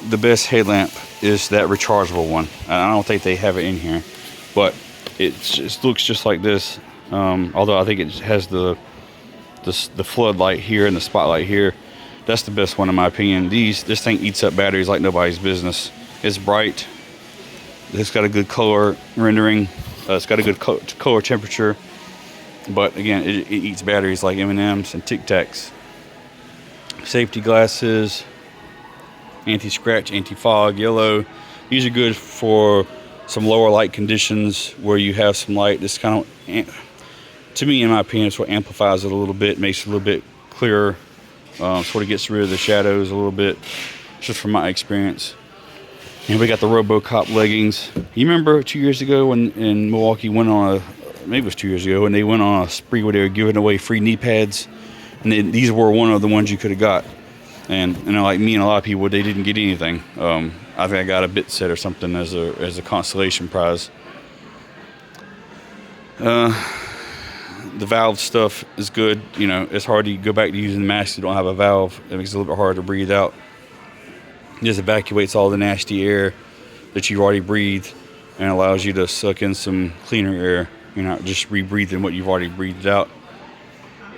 the best headlamp is that rechargeable one. I don't think they have it in here, but it looks just like this. Although I think it has the the floodlight here and the spotlight here. That's the best one in my opinion. This thing eats up batteries like nobody's business. It's bright. It's got a good color rendering. It's got a good color temperature. But again, it eats batteries like M&Ms and Tic Tacs. Safety glasses, anti-scratch, anti-fog, yellow. These are good for some lower light conditions where you have some light. This kind of, to me, in my opinion, it's what amplifies it a little bit, makes it a little bit clearer. Sort of gets rid of the shadows a little bit, just from my experience. And we got the RoboCop leggings. You remember 2 years ago when in Milwaukee went on maybe it was 2 years ago, when they went on a spree where they were giving away free knee pads, and these were one of the ones you could have got. And you know, like me and a lot of people, they didn't get anything. I think I got a bit set or something as a consolation prize. The valve stuff is good. You know, it's hard to go back to using the mask if you don't have a valve. It makes it a little bit harder to breathe out. It just evacuates all the nasty air that you've already breathed and allows you to suck in some cleaner air. You're not just rebreathing what you've already breathed out.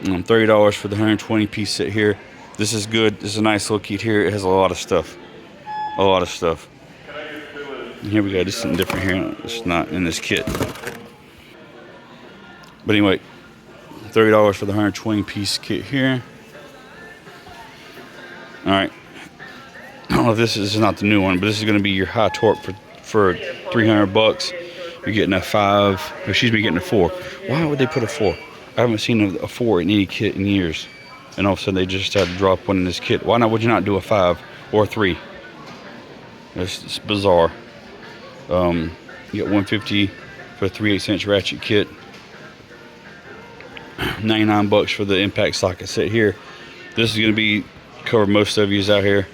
$30 for the 120 piece set here. This is good. This is a nice little kit here. It has a lot of stuff. A lot of stuff. And here we go. This is something different here. It's not in this kit. But anyway, $30 for the 120 piece kit here. All right. I don't know if this is not the new one, but this is going to be your high torque for $300. You're getting a 5. Excuse me, getting a 4. Why would they put a 4? I haven't seen a 4 in any kit in years. And all of a sudden they just had to drop one in this kit. Why not? Would you not do a 5 or a 3? It's bizarre. You get $150 for a 3/8" ratchet kit. $99 for the impact socket set here. This is going to cover most of you out here.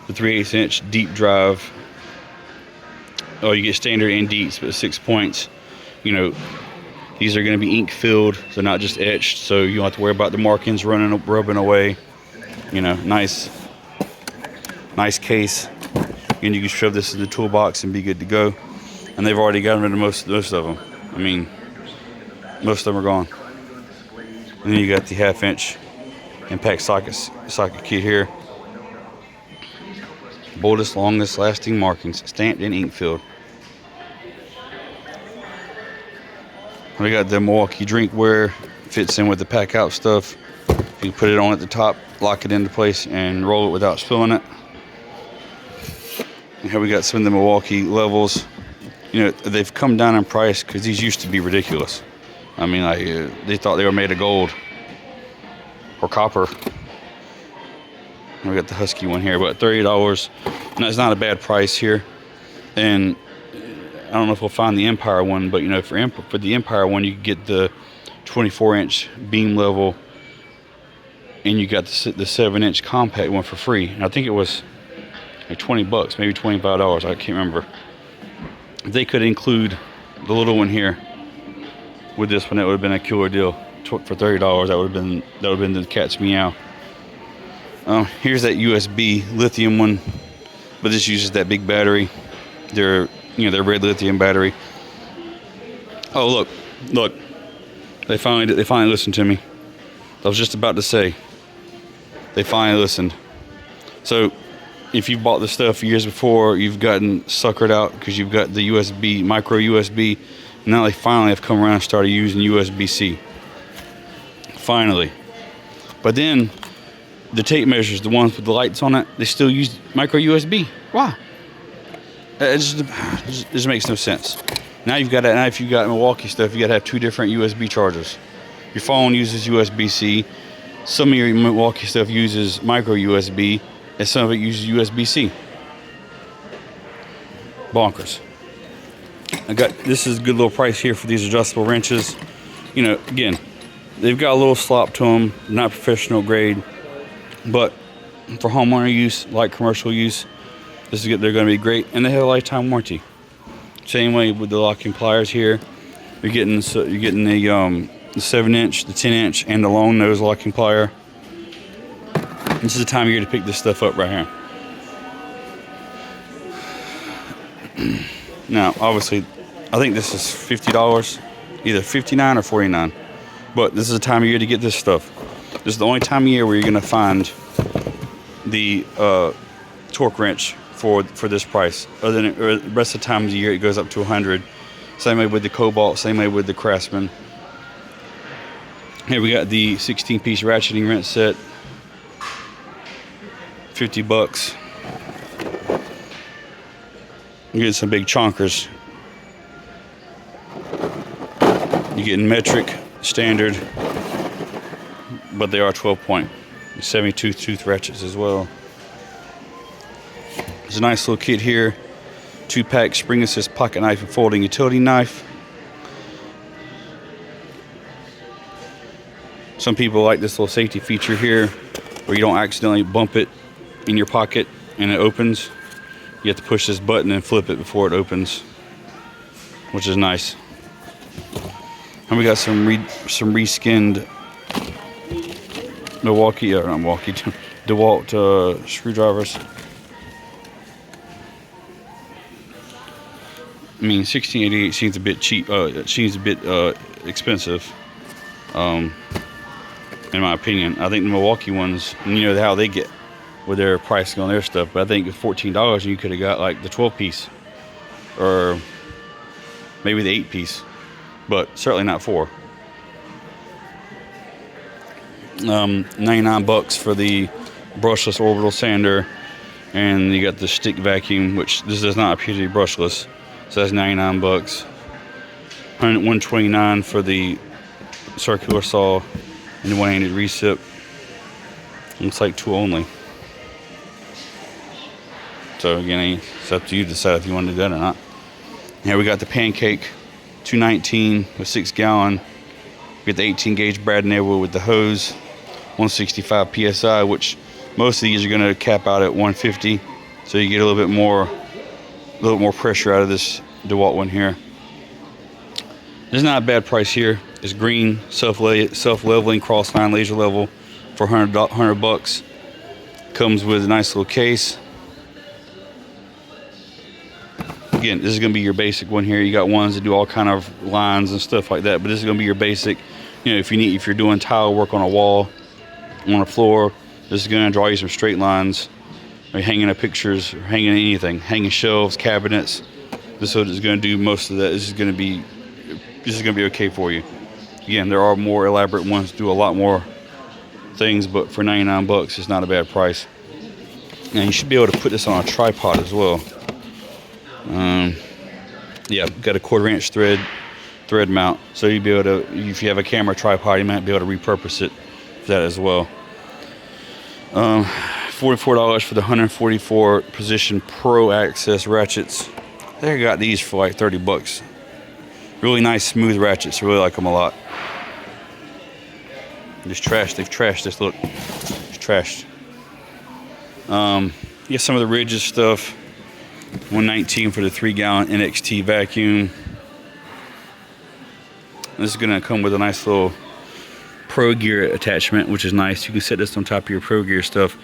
The 3/8" deep drive. Oh, you get standard and deeps, but 6 points. You know, these are going to be ink filled, so not just etched, so you don't have to worry about the markings rubbing away. You know, nice case. And you can shove this in the toolbox and be good to go. And they've already gotten rid of most of them. I mean, most of them are gone. And then you got the 1/2" impact socket kit here. Boldest, longest lasting markings, stamped and ink filled. We got the Milwaukee drinkware, fits in with the pack out stuff. You can put it on at the top, lock it into place, and roll it without spilling it. And here we got some of the Milwaukee levels. You know, they've come down in price because these used to be ridiculous. I mean, like, they thought they were made of gold or copper. We got the Husky one here, but $30. And that's not a bad price here. And I don't know if we'll find the Empire one, but you know, for the Empire one, you can get the 24" beam level, and you got the 7" compact one for free. And I think it was like $20, maybe $25. I can't remember. If they could include the little one here with this one, that would have been a killer deal. For $30, that would have been the cat's meow. Here's that USB lithium one, but this uses that big battery. Their red lithium battery. Oh, look! They finally listened to me. I was just about to say, they finally listened. So, if you bought this stuff years before, you've gotten suckered out because you've got the USB, micro USB. Now they finally have come around and started using USB-C. Finally, but then the tape measures, the ones with the lights on it, they still use micro USB. Why? It just makes no sense. Now if you got Milwaukee stuff, you got to have 2 different USB chargers. Your phone uses USB-C. Some of your Milwaukee stuff uses micro USB, and some of it uses USB-C. Bonkers. This is a good little price here for these adjustable wrenches. You know, again, they've got a little slop to them, not professional grade, but for homeowner use, like commercial use, they're going to be great, and they have a lifetime warranty. Same way with the locking pliers here. You're getting the 7", the 10", and the long nose locking plier. This is the time of year to pick this stuff up right here. Now, obviously, I think this is $50, either $59 or $49. But this is the time of year to get this stuff. This is the only time of year where you're gonna find the torque wrench for this price. Other than the rest of the time of the year, it goes up to 100. Same way with the Cobalt. Same way with the Craftsman. Here we got the 16-piece ratcheting wrench set. $50. You're getting some big chonkers. You're getting metric, standard, but they are 12-point. 72 tooth ratchets as well. There's a nice little kit here. 2-pack spring assist pocket knife and folding utility knife. Some people like this little safety feature here where you don't accidentally bump it in your pocket and it opens. You have to push this button and flip it before it opens, which is nice. And we got some reskinned Milwaukee, not Milwaukee, DeWalt screwdrivers. I mean, 1688 seems a bit cheap. It seems a bit expensive, in my opinion. I think the Milwaukee ones, you know how they get with their pricing on their stuff. But I think it's $14, and you could have got like the 12-piece, or maybe the 8-piece, but certainly not 4. $99 for the brushless orbital sander, and you got the stick vacuum, which this does not appear to be brushless. So that's $99. $129 for the circular saw and the one-handed recip. Looks like tool only. So again, it's up to you to decide if you want to do that or not. Here we got the pancake, $219 with 6-gallon. We got the 18-gauge Brad Nail with the hose, 165 psi, which most of these are going to cap out at 150. So you get a little bit more pressure out of this DeWalt one here. This is not a bad price here. It's green, self-leveling cross-line laser level for $100. Comes with a nice little case. Again, this is going to be your basic one here. You got ones that do all kind of lines and stuff like that, but this is going to be your basic. You know, if you're doing tile work on a wall, on a floor, this is going to draw you some straight lines. Or hanging up pictures, or hanging anything, hanging shelves, cabinets. This is going to do most of that. This is going to be okay for you. Again, there are more elaborate ones that do a lot more things, but for $99, it's not a bad price. And you should be able to put this on a tripod as well. Yeah, got a 1/4-inch thread mount, so you'd be able to, if you have a camera tripod, you might be able to repurpose it for that as well. $44 for the 144 position Pro Access ratchets. I think I got these for like $30. Really nice smooth ratchets. I really like them a lot. They've trashed this look. It's trashed. You get some of the Ridges stuff. $119 for the 3-gallon NXT vacuum. This is gonna come with a nice little Pro Gear attachment, which is nice. You can set this on top of your Pro Gear stuff.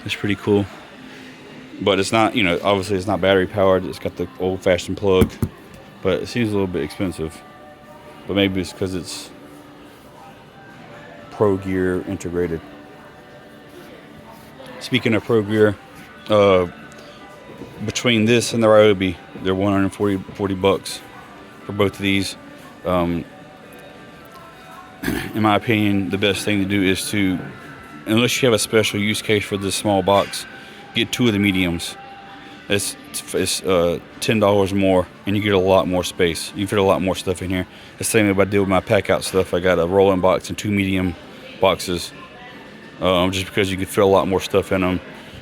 It's pretty cool, but it's not, you know, obviously it's not battery powered. It's got the old-fashioned plug, but it seems a little bit expensive. But maybe it's because it's Pro Gear integrated. Speaking of Pro Gear, between this and the Ryobi, they're $140 for both of these. In my opinion, the best thing to do is to, unless you have a special use case for this small box, get 2 of the mediums. It's $10 more, and you get a lot more space. You fit a lot more stuff in here. The same way I did with my pack out stuff. I got a rolling box and 2 medium boxes, just because you could fit a lot more stuff in them,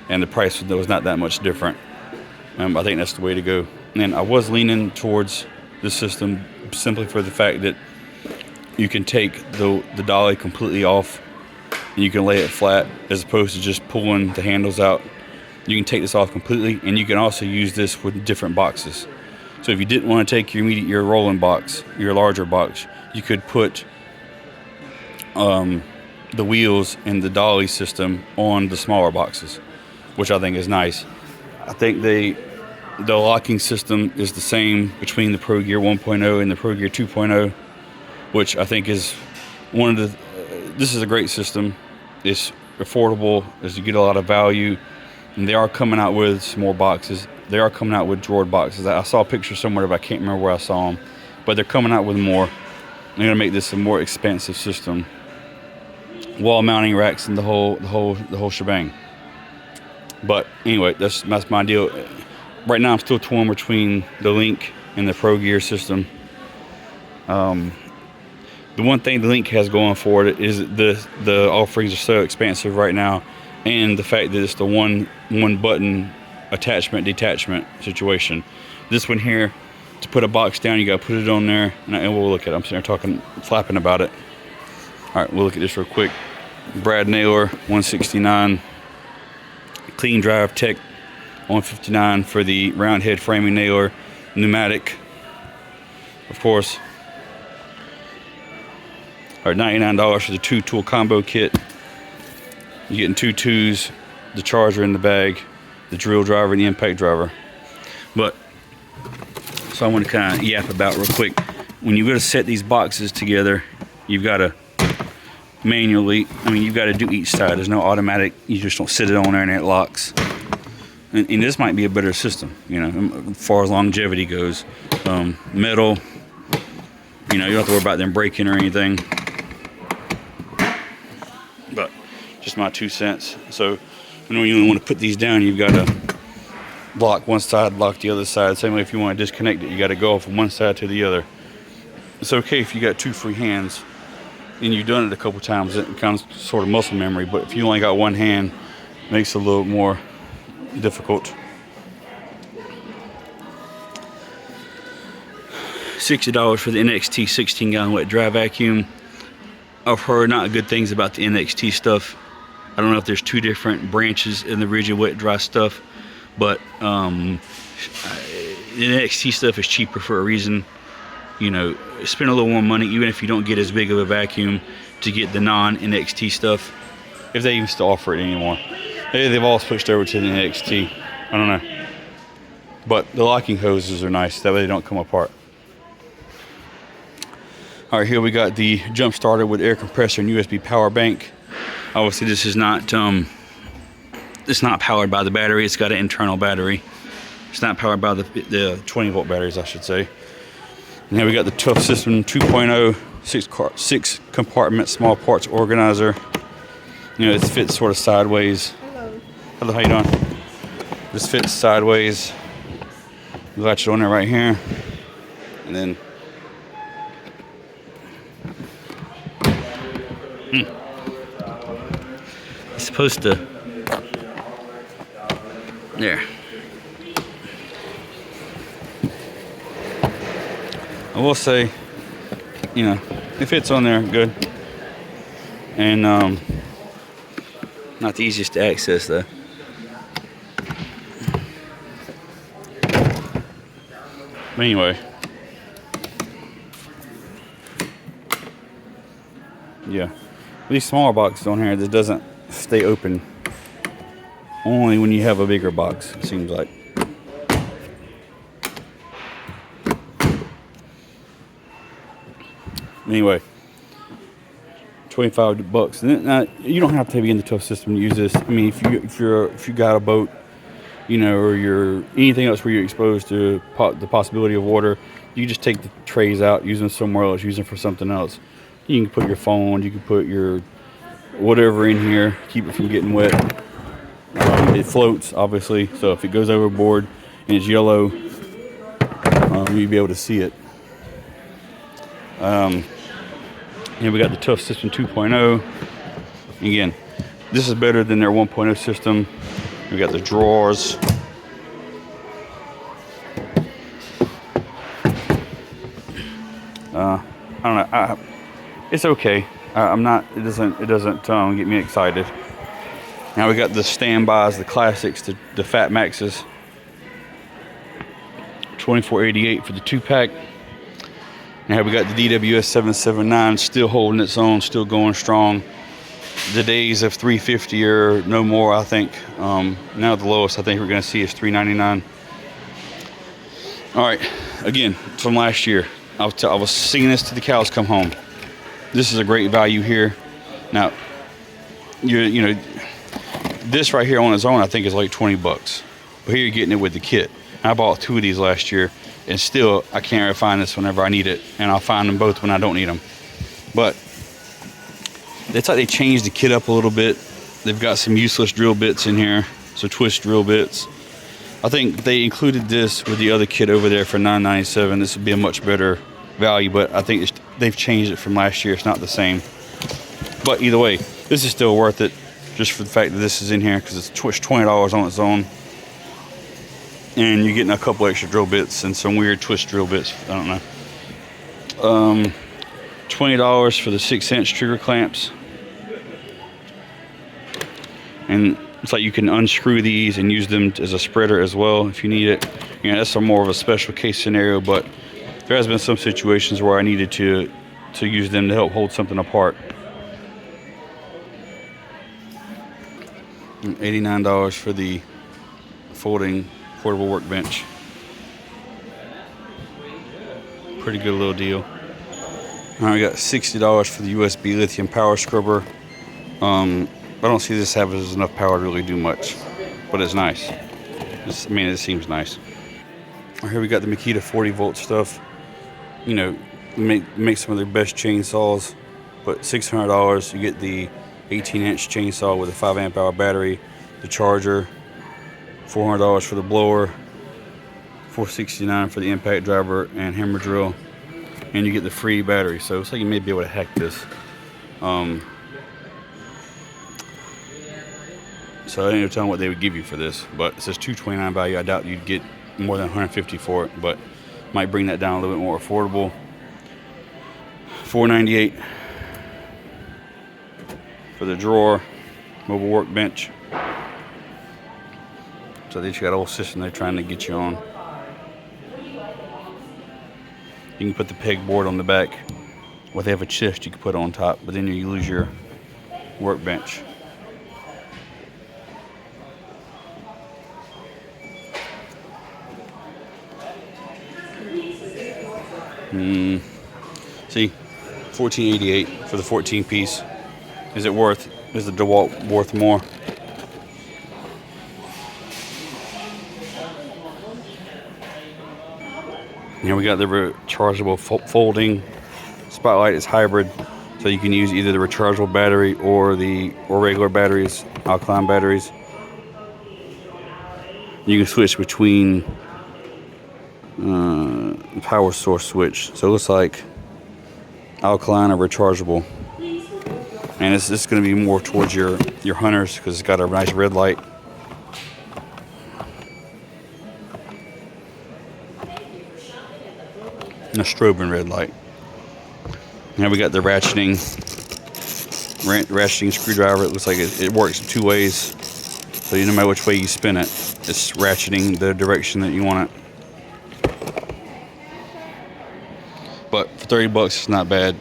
and the price was not that much different. I think that's the way to go. And I was leaning towards this system simply for the fact that you can take the dolly completely off and you can lay it flat, as opposed to just pulling the handles out. You can take this off completely, and you can also use this with different boxes. So if you didn't want to take your rolling box, your larger box, you could put the wheels and the dolly system on the smaller boxes, which I think is nice. I think the locking system is the same between the Pro Gear 1.0 and the Pro Gear 2.0, which I think is one of this is a great system. It's affordable, as you get a lot of value, and they are coming out with some more boxes. They are coming out with drawer boxes. I saw a picture somewhere, but I can't remember where I saw them. But they're coming out with more. They're gonna make this a more expansive system. Wall mounting racks and the whole shebang. But anyway, that's my deal. Right now, I'm still torn between the Link and the Pro Gear system. The one thing the Link has going for it is the offerings are so expansive right now, and the fact that it's the one button attachment detachment situation. This one here, to put a box down, you got to put it on there, and we'll look at it. I'm sitting there flapping about it. All right, we'll look at this real quick. Brad Naylor 169, Clean Drive Tech 159 for the round head framing nailer, pneumatic, of course. All right, $99 for the 2-tool combo kit. You're getting 2 tools, the charger in the bag, the drill driver, and the impact driver. But so I want to kind of yap about real quick. When you go to set these boxes together, you've got to manually, you've got to do each side. There's no automatic. You just don't sit it on there and it locks. And this might be a better system, as far as longevity goes. Metal, you don't have to worry about them breaking or anything. But just my 2 cents. So when you want to put these down, you've got to lock one side, lock the other side. Same way if you want to disconnect it, you got to go from one side to the other. It's okay if you got 2 free hands and you've done it a couple times. It becomes sort of muscle memory. But if you only got one hand, it makes it a little more difficult. $60 for the NXT 16-gallon wet dry vacuum. I've heard not good things about the NXT stuff. I don't know if there's 2 different branches in the rigid wet dry stuff, but the NXT stuff is cheaper for a reason. Spend a little more money, even if you don't get as big of a vacuum, to get the non-NXT stuff, if they even still offer it anymore. They've all switched over to the NXT. I don't know. But the locking hoses are nice. That way they don't come apart. All right, here we got the jump starter with air compressor and USB power bank. Obviously, this is not it's not powered by the battery. It's got an internal battery. It's not powered by the 20-volt batteries, I should say. And here we got the Tough System 2.0 6 compartment small parts organizer. It fits sort of sideways. Hello, how you doing? This fits sideways. You latch it on there right here, and then it's supposed to. There. I will say, it fits on there good, and not the easiest to access though. But anyway, yeah, these smaller boxes on here, this doesn't stay open. Only when you have a bigger box, it seems like. Anyway, $25. Now, you don't have to be in the Tough System to use this. If you got a boat, or you're anything else where you're exposed to the possibility of water, you just take the trays out, use them somewhere else, use them for something else. You can put your phone, you can put your whatever in here, keep it from getting wet. It floats, obviously, so if it goes overboard and it's yellow, you'll be able to see it. Here we got the Tough System 2.0. Again, this is better than their 1.0 system. We got the drawers. I don't know. It's okay. I'm not. It doesn't get me excited. Now we got the standbys, the classics, the Fat Maxes. $24.88 for the 2-pack. Now we got the DWS 779 still holding its own, still going strong. The days of $350 or no more, I think. Now the lowest I think we're going to see is $399. All right, again, from last year, I was singing this to the cows come home. This is a great value here. Now, you know, this right here on its own, I think is like 20 bucks. But here you're getting it with the kit. And I bought 2 of these last year, and still I can't ever find this whenever I need it, and I'll find them both when I don't need them. But it's like they changed the kit up a little bit. They've got some useless drill bits in here, so twist drill bits. I think they included this with the other kit over there for $9.97. This would be a much better value, but I think they've changed it from last year. It's not the same. But either way, this is still worth it, just for the fact that this is in here, because it's $20 on its own. And you're getting a couple extra drill bits and some weird twist drill bits. I don't know. $20 for the 6-inch trigger clamps. And it's like you can unscrew these and use them as a spreader as well if you need it. You know, that's more of a special case scenario, but there has been some situations where I needed to use them to help hold something apart. And $89 for the folding portable workbench. Pretty good little deal. Alright, we got $60 for the USB lithium power scrubber. I don't see this having enough power to really do much, but it's nice. I mean, it seems nice. Here we got the Makita 40-volt stuff. You know, make some of their best chainsaws, but $600 you get the 18-inch chainsaw with a 5-amp-hour battery, the charger, $400 for the blower, $469 for the impact driver and hammer drill, and you get the free battery. So it's like you may be able to hack this. So I didn't know telling what they would give you for this, but it says $229 value. I doubt you'd get more than $150 for it, but might bring that down a little bit more affordable. $498 for the drawer, mobile workbench. So they just got a whole system they're trying to get you on. You can put the pegboard on the back. Well, they have a chest you can put on top, but then you lose your workbench. See, $14.88 for the 14 piece. Is it worth? Is the DeWalt worth more? Here we got the rechargeable folding spotlight. It's hybrid, so you can use either the rechargeable battery or regular batteries, alkaline batteries. You can switch between power source switch, so it looks like alkaline or rechargeable, and this is going to be more towards your hunters because it's got a nice red light. And a strobing red light. Now we got the ratcheting screwdriver. It looks like it works 2 ways, so no matter which way you spin it, it's ratcheting the direction that you want it. But for 30 bucks, it's not bad.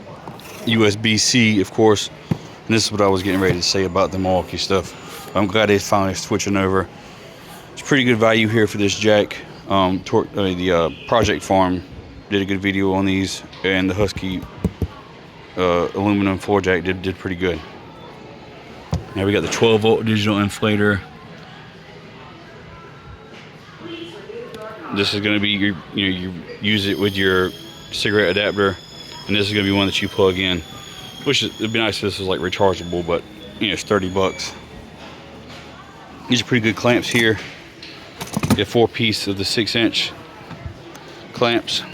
USB-C, of course. And this is what I was getting ready to say about the Milwaukee stuff. I'm glad they're finally switching over. It's pretty good value here for this jack. The Project Farm did a good video on these, and the Husky aluminum floor jack did pretty good. Now we got the 12-volt digital inflator. This is going to be you use it with your cigarette adapter, and this is going to be one that you plug in, which it'd be nice if this was like rechargeable, but it's 30 bucks. These are pretty good clamps here. You get 4 piece of the 6-inch clamps,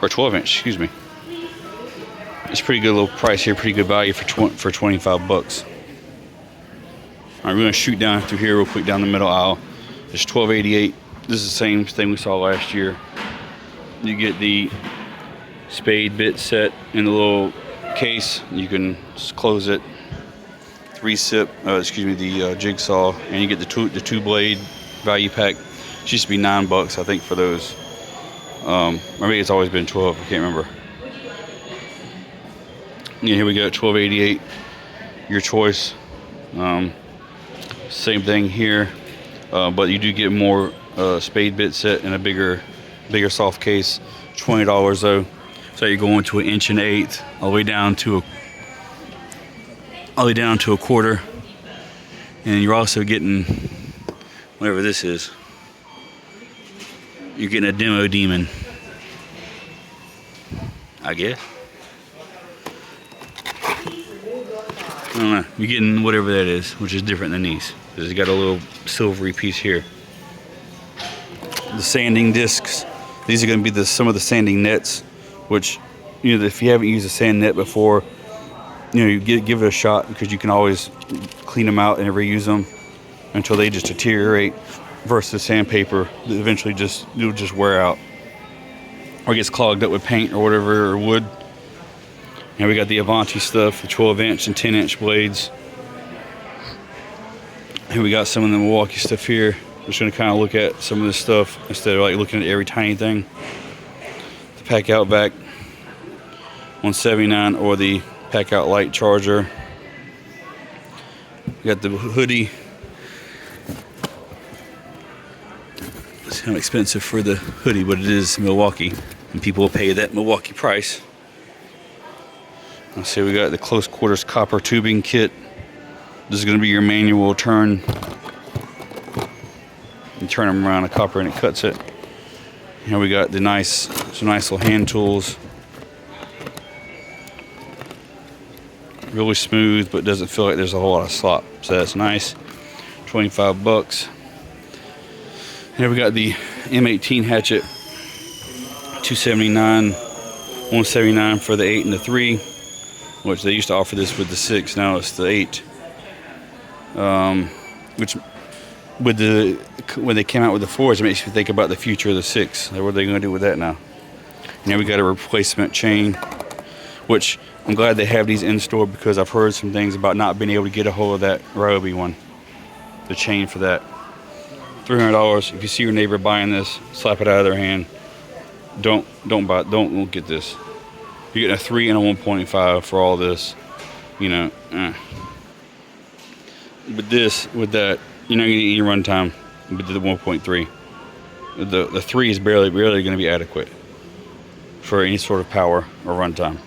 or 12-inch, excuse me. It's pretty good little price here, pretty good value for 25 bucks. All right, we're gonna shoot down through here real quick down the middle aisle. It's $12.88. This is the same thing we saw last year. You get the spade bit set in the little case. You can just close it. The jigsaw, and you get the two blade value pack. It used to be $9, I think, for those. Or maybe it's always been 12. I can't remember. Yeah, here we go, $12.88. Your choice. Same thing here, but you do get more spade bit set in a bigger soft case. $20 though. So you're going to 1 1/8 all the way down to all the way down to a quarter. And you're also getting whatever this is. You're getting a demo demon, I guess. I don't know. You're getting whatever that is, which is different than these. It's got a little silvery piece here. The sanding discs. These are going to be some of the sanding nets, which, you know, if you haven't used a sand net before, you know, you give it a shot, because you can always clean them out and reuse them until they just deteriorate, versus sandpaper that eventually it'll just wear out or gets clogged up with paint or whatever, or wood. And we got the Avanti stuff, the 12-inch and 10-inch blades. And we got some of the Milwaukee stuff here. Just going to kind of look at some of this stuff instead of like looking at every tiny thing. The Pack Out Vac 179, or the Pack Out Light Charger. We got the hoodie. It's kind of expensive for the hoodie, but it is Milwaukee, and people will pay that Milwaukee price. Let's see, we got the close quarters copper tubing kit. This is going to be your manual turn. You turn them around the copper and it cuts it. Here we got some nice little hand tools. Really smooth, but doesn't feel like there's a whole lot of slop. So that's nice. 25 bucks. Here we got the M18 hatchet. 279, 179 for the 8 and the 3. Which they used to offer this with the 6, now it's the 8. Which when they came out with the 4s, it makes you think about the future of the 6. What are they going to do with that now? Now we got a replacement chain, which I'm glad they have these in store, because I've heard some things about not being able to get a hold of that Ryobi one, the chain for that. $300. If you see your neighbor buying this, slap it out of their hand. Don't get this. You're getting a 3 and a 1.5 for all this, you know. With that, you're not going to get any runtime with the 1.3. The 3 is barely going to be adequate for any sort of power or runtime.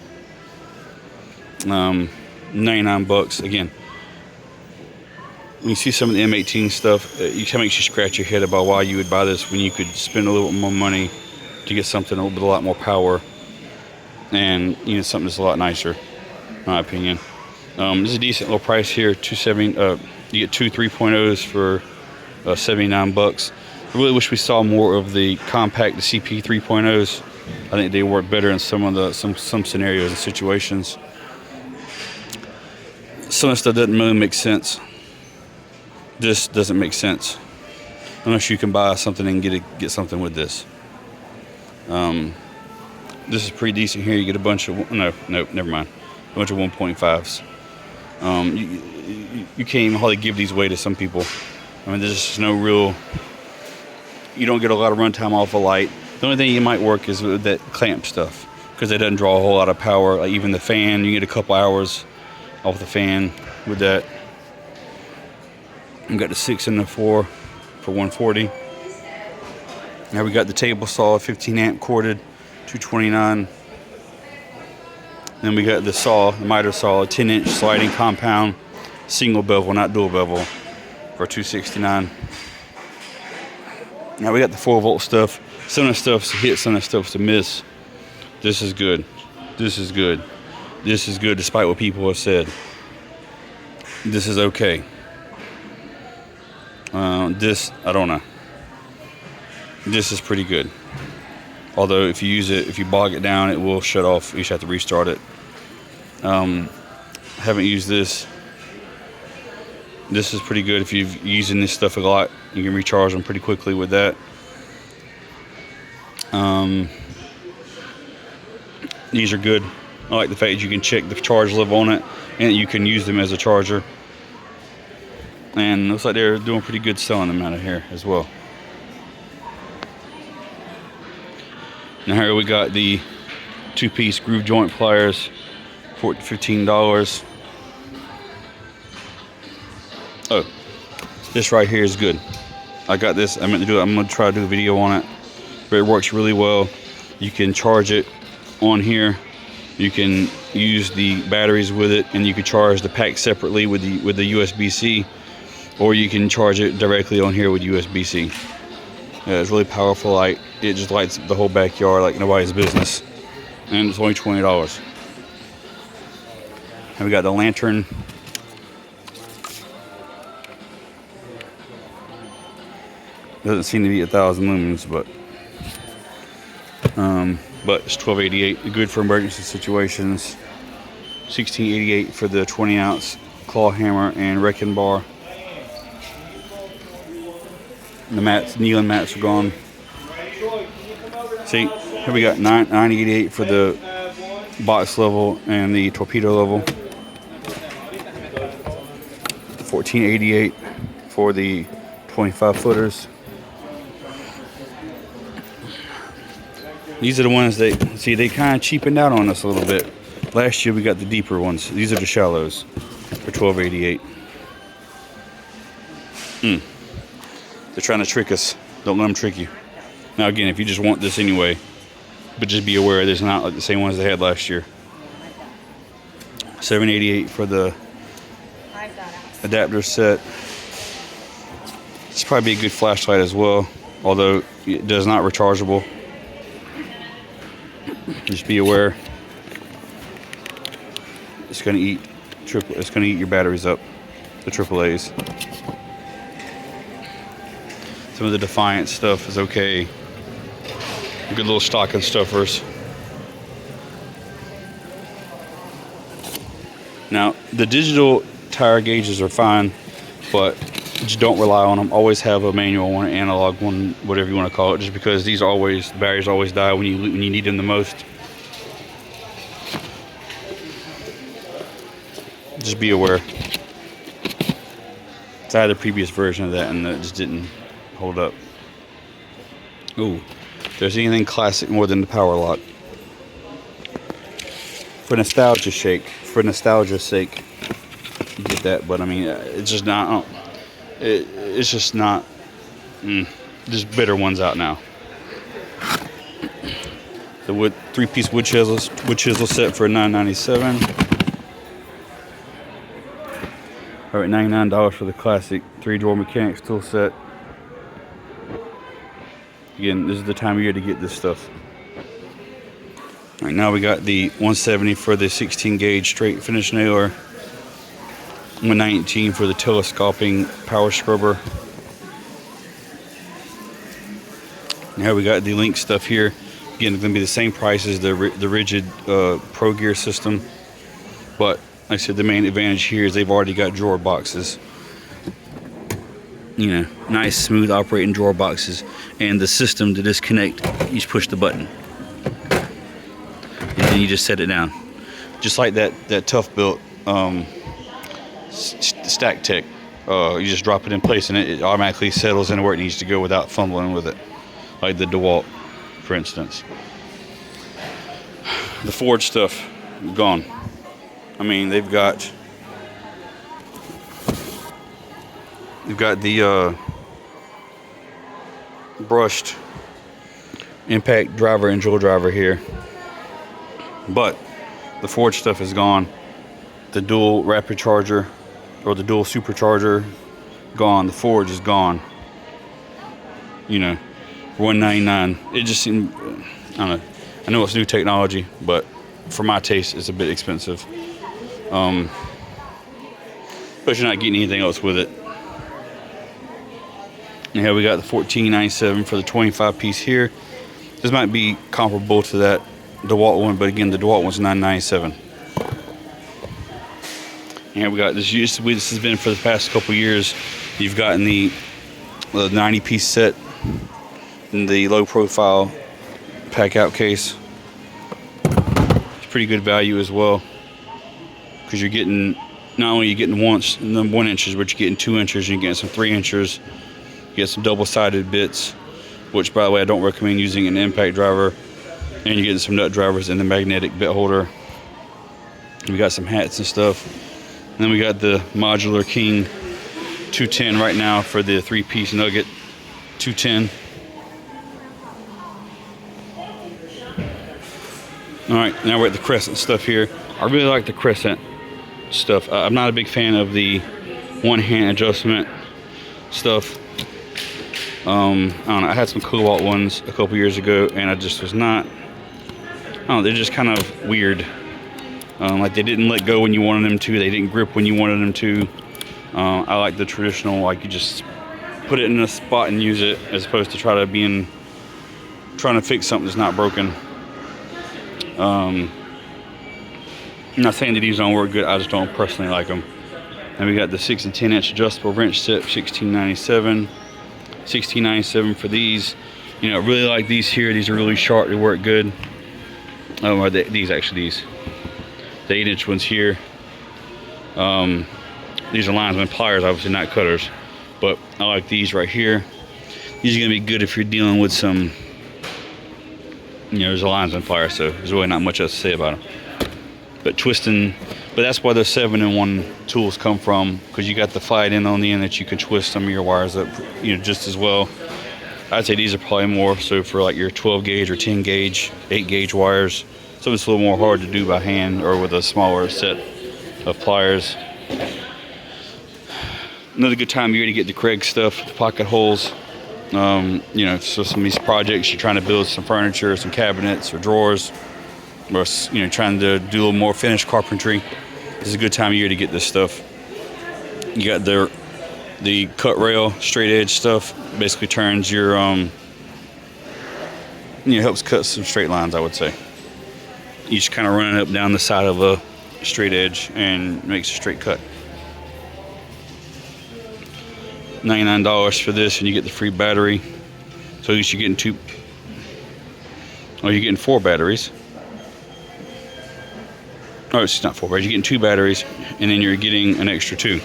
99 bucks. Again, when you see some of the M18 stuff, it kind of makes you scratch your head about why you would buy this when you could spend a little more money to get something with a lot more power. And, you know, something that's a lot nicer, in my opinion. This is a decent little price here. You get two 3.0s for 79 bucks. I really wish we saw more of the compact, the CP 3.0s. I think they work better in some scenarios and situations. Some of the stuff doesn't really make sense. This doesn't make sense unless you can buy something and get something with this. This is pretty decent here. You get a bunch of never mind. A bunch of 1.5s. You can't even hardly give these away to some people. I mean, there's just no real. You don't get a lot of runtime off a light. The only thing you might work is with that clamp stuff, because it doesn't draw a whole lot of power. Like even the fan, you get a couple hours off the fan with that. We got the 6 and the 4 for 140. Now we got the table saw, 15 amp corded, 229. Then we got the saw, the miter saw, a 10-inch sliding compound, single bevel, not dual bevel, for 269. Now we got the 4-volt stuff. Some of the stuff's to hit, some of the stuff's to miss. This is good. This is good. This is good, despite what people have said. This is okay. This, I don't know. This is pretty good. Although if you use it, if you bog it down, it will shut off. You just have to restart it. Haven't used this. This is pretty good. If you're using this stuff a lot, you can recharge them pretty quickly with that. These are good. I like the fact that you can check the charge level on it, and you can use them as a charger. And it looks like they're doing pretty good selling them out of here as well. Now here we got the 2-piece groove joint pliers, $15. Oh, this right here is good. I got this. I meant to do it. I'm gonna try to do a video on it, but it works really well. You can charge it on here. You can use the batteries with it, and you can charge the pack separately with the USB-C, or you can charge it directly on here with USB-C. Yeah, it's really powerful light. It just lights up the whole backyard like nobody's business, and it's only $20. And we got the lantern. Doesn't seem to be 1,000 lumens, but it's $12.88. Good for emergency situations. $16.88 for the 20-ounce claw hammer and wrecking bar. The mats, kneeling mats are gone. See, here we got $9.88 for the box level and the torpedo level. $14.88 for the 25 footers. These are the ones they kind of cheapened out on us a little bit. Last year we got the deeper ones. These are the shallows for $12.88. They're trying to trick us. Don't let them trick you. Now again, if you just want this anyway, but just be aware there's not like the same ones they had last year. $7.88 for the adapter set. It's probably a good flashlight as well, although it does not rechargeable. Just be aware. It's gonna eat your batteries up, the AAAs. Some of the Defiant stuff is okay. Good little stocking stuffers. Now, the digital tire gauges are fine, but just don't rely on them. Always have a manual one, an analog one, whatever you want to call it, just because the batteries always die when you need them the most. Just be aware. I had a previous version of that and it just didn't hold up. Ooh, if there's anything classic more than the power lock. For nostalgia's sake, you get that, but I mean, it's just not. It's just not. There's better ones out now. The 3-piece wood chisel set for $9.97. All right, $99 for the classic 3-drawer mechanics tool set. Again, this is the time of year to get this stuff. All right, now we got the $170 for the 16 gauge straight finish nailer. $119 for the telescoping power scrubber. Now we got the Link stuff here. Again, it's going to be the same price as the rigid Pro Gear system, but like I said, the main advantage here is they've already got drawer boxes. You know, nice, smooth operating drawer boxes, and the system to disconnect. You just push the button, and then you just set it down, just like that Tough Built Stack Tech. You just drop it in place, and it automatically settles into where it needs to go without fumbling with it, like the DeWalt, for instance. The Ford stuff, gone. I mean, they've got the brushed impact driver and drill driver here, but the Ford stuff is gone. The dual rapid charger or the dual supercharger, gone. The Forge is gone. You know, for $199. It just seemed, I don't know. I know it's new technology, but for my taste, it's a bit expensive. But you're not getting anything else with it. And here we got the $14.97 for the 25-piece here. This might be comparable to that DeWalt one, but again, the DeWalt one's $9.97. And here we got this. This has been for the past couple years. You've gotten the 90-piece set in the low-profile pack-out case. It's pretty good value as well, because you're getting, not only are you getting 1 inches, but you're getting 2 inches, and you're getting some 3 inches. You get some double-sided bits, which, by the way, I don't recommend using an impact driver. And you're getting some nut drivers in the magnetic bit holder. We got some hats and stuff. And then we got the Modular King 210 right now for the 3-piece Nugget 210. All right, now we're at the crescent stuff here. I really like the crescent stuff. I'm not a big fan of the one-hand adjustment stuff. I don't know, I had some DeWalt ones a couple years ago, and I just was not, I don't know, they're just kind of weird. Like they didn't let go when you wanted them to, they didn't grip when you wanted them to. I like the traditional, like you just put it in a spot and use it, as opposed to trying to fix something that's not broken. I'm not saying that these don't work good, I just don't personally like them. And we got the 6 and 10 inch adjustable wrench set, $16.97 for these. You know, really like these here. These are really sharp, they work good. Or these, the 8 inch ones here. These are linesman pliers, obviously not cutters, but I like these right here. These are gonna be good if you're dealing with some, you know, there's a linesman plier, so there's really not much else to say about them. But twisting, but that's where the 7-in-1 tools come from, because you got the flat end on the end that you can twist some of your wires up, you know, just as well. I'd say these are probably more so for like your 12 gauge or 10 gauge, 8 gauge wires. So it's a little more hard to do by hand or with a smaller set of pliers. Another good time of year to get the Craig stuff, the pocket holes. You know, so some of these projects you're trying to build some furniture, some cabinets or drawers, or, you know, trying to do a little more finished carpentry. This is a good time of year to get this stuff. You got the cut rail, straight edge stuff. Basically turns your, you know, helps cut some straight lines, I would say. You just kind of run it up down the side of a straight edge and makes a straight cut. $99 for this, and you get the free battery. So at least you're getting you're getting 4 batteries. Oh, it's not 4 batteries. You're getting 2 batteries, and then you're getting an extra 2.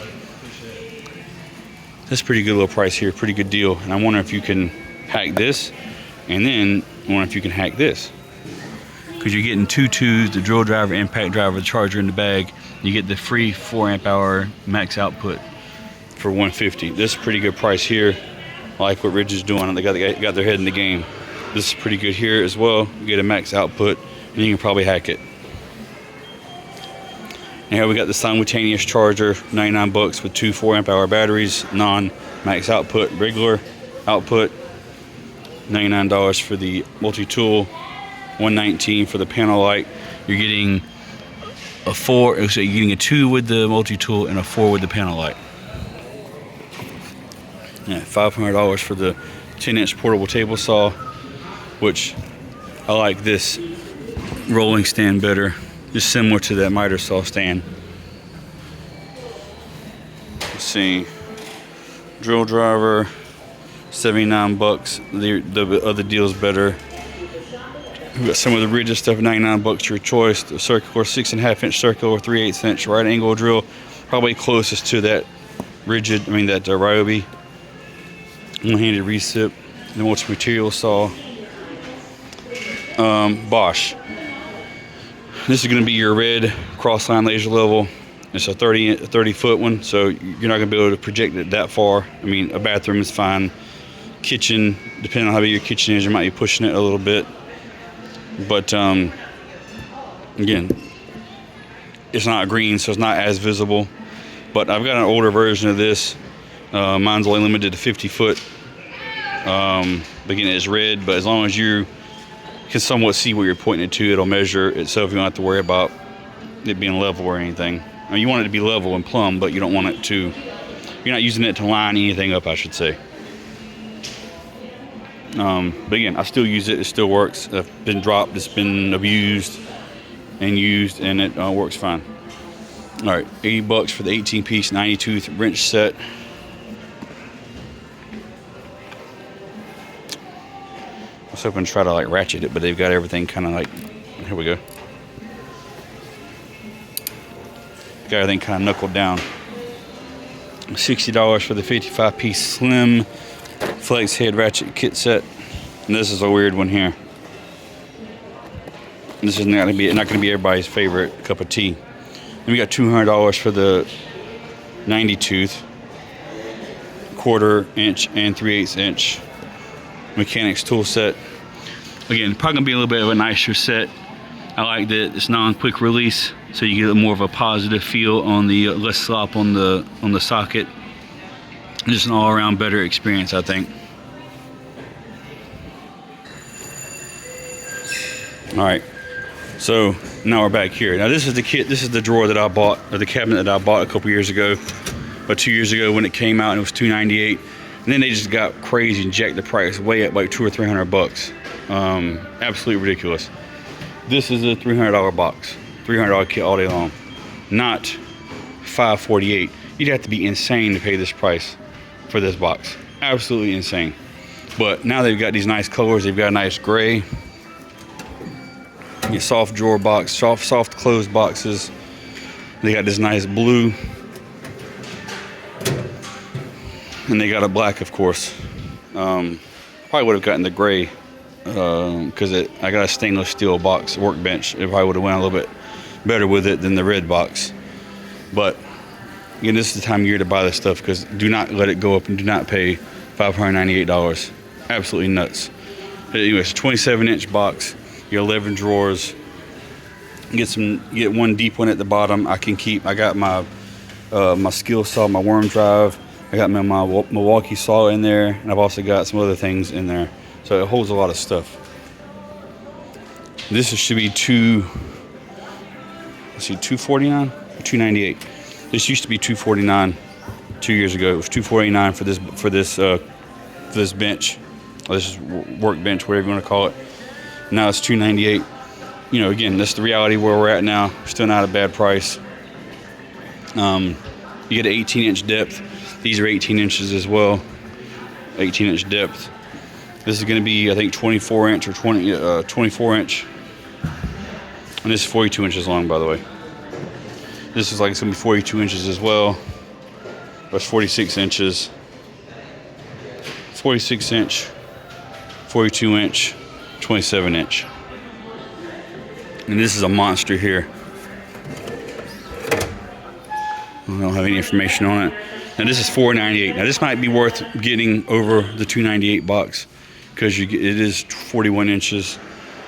That's a pretty good little price here, pretty good deal. And I wonder if you can hack this, and then I wonder if you can hack this. Because you're getting 2 2s, the drill driver, impact driver, the charger in the bag. You get the free 4 amp hour max output for $150. This is a pretty good price here. I like what Ridge is doing. They got their head in the game. This is pretty good here as well. You get a max output, and you can probably hack it. And here we got the simultaneous charger, $99 with 2 4 amp hour batteries, non-max output, regular output. $99 for the multi-tool, $119 for the panel light. You're getting a 4, so you're getting a 2 with the multi-tool and a 4 with the panel light. Yeah, $500 for the 10-inch portable table saw, which I like this rolling stand better. Just similar to that miter saw stand. Let's see. Drill driver, $79. The other deal's better. We got some of the rigid stuff, $99, your choice. The circular 6.5 inch circular, 3/8 inch right angle drill, probably closest to that rigid. That Ryobi. One-handed recip. The multi-material saw. Bosch. This is going to be your red cross-line laser level. It's a 30 foot one, so you're not going to be able to project it that far. A bathroom is fine. Kitchen, depending on how big your kitchen is, you might be pushing it a little bit. But again, it's not green, so it's not as visible. But I've got an older version of this. Mine's only limited to 50 foot. Again, it's red, but as long as you can somewhat see what you're pointing it to, it'll measure itself. You don't have to worry about it being level or anything. You want it to be level and plumb, but you don't want it to, you're not using it to line anything up, I should say. But again, I still use it. It still works. It's been dropped, it's been abused and used, and it works fine. All right, $80 for the 18-piece 90-tooth wrench set. I was hoping to try to ratchet it, but they've got everything kind of here we go. Got everything kind of knuckled down. $60 for the 55-piece slim flex head ratchet kit set. And this is a weird one here. This is not going to be everybody's favorite cup of tea. Then we got $200 for the 90-tooth 1/4 inch and 3/8 inch mechanics tool set. Again, probably gonna be a little bit of a nicer set. I like that it's non-quick release, so you get more of a positive feel on the less slop on the socket. Just an all-around better experience, I think. All right, so now we're back here. Now this is the kit. This is the drawer that I bought, or the cabinet that I bought a couple years ago, but 2 years ago when it came out, and it was $298. And then they just got crazy and jacked the price way up, like $200 or $300. Absolutely ridiculous. This is a $300 box, $300 kit all day long, not $548. You'd have to be insane to pay this price for this box. Absolutely insane. But now they've got these nice colors. They've got a nice gray, your soft drawer box, soft closed boxes. They got this nice blue, and they got a black, of course. Probably would have gotten the gray. Because I got a stainless steel box workbench. It probably would have went a little bit better with it than the red box. But again, this is the time of year to buy this stuff, because do not let it go up and do not pay $598. Absolutely nuts. But anyways, 27-inch box, your 11 drawers. Get one deep one at the bottom. I got my my skill saw, my worm drive. I got my Milwaukee saw in there, and I've also got some other things in there. So it holds a lot of stuff. This should be $249 or $298. This used to be $249 2 years ago. It was $249 for this bench. This is workbench, whatever you want to call it. Now it's $298. You know, again, that's the reality where we're at now. Still not a bad price. You get an 18-inch depth. These are 18 inches as well. 18-inch depth. This is going to be, I think, 24-inch or 24-inch. And this is 42 inches long, by the way. This is like it's going to be 42 inches as well. That's 46 inches. 46-inch, 42-inch, 27-inch. And this is a monster here. I don't have any information on it. Now this is $498. Now this might be worth getting over the $298 box, because it is 41 inches.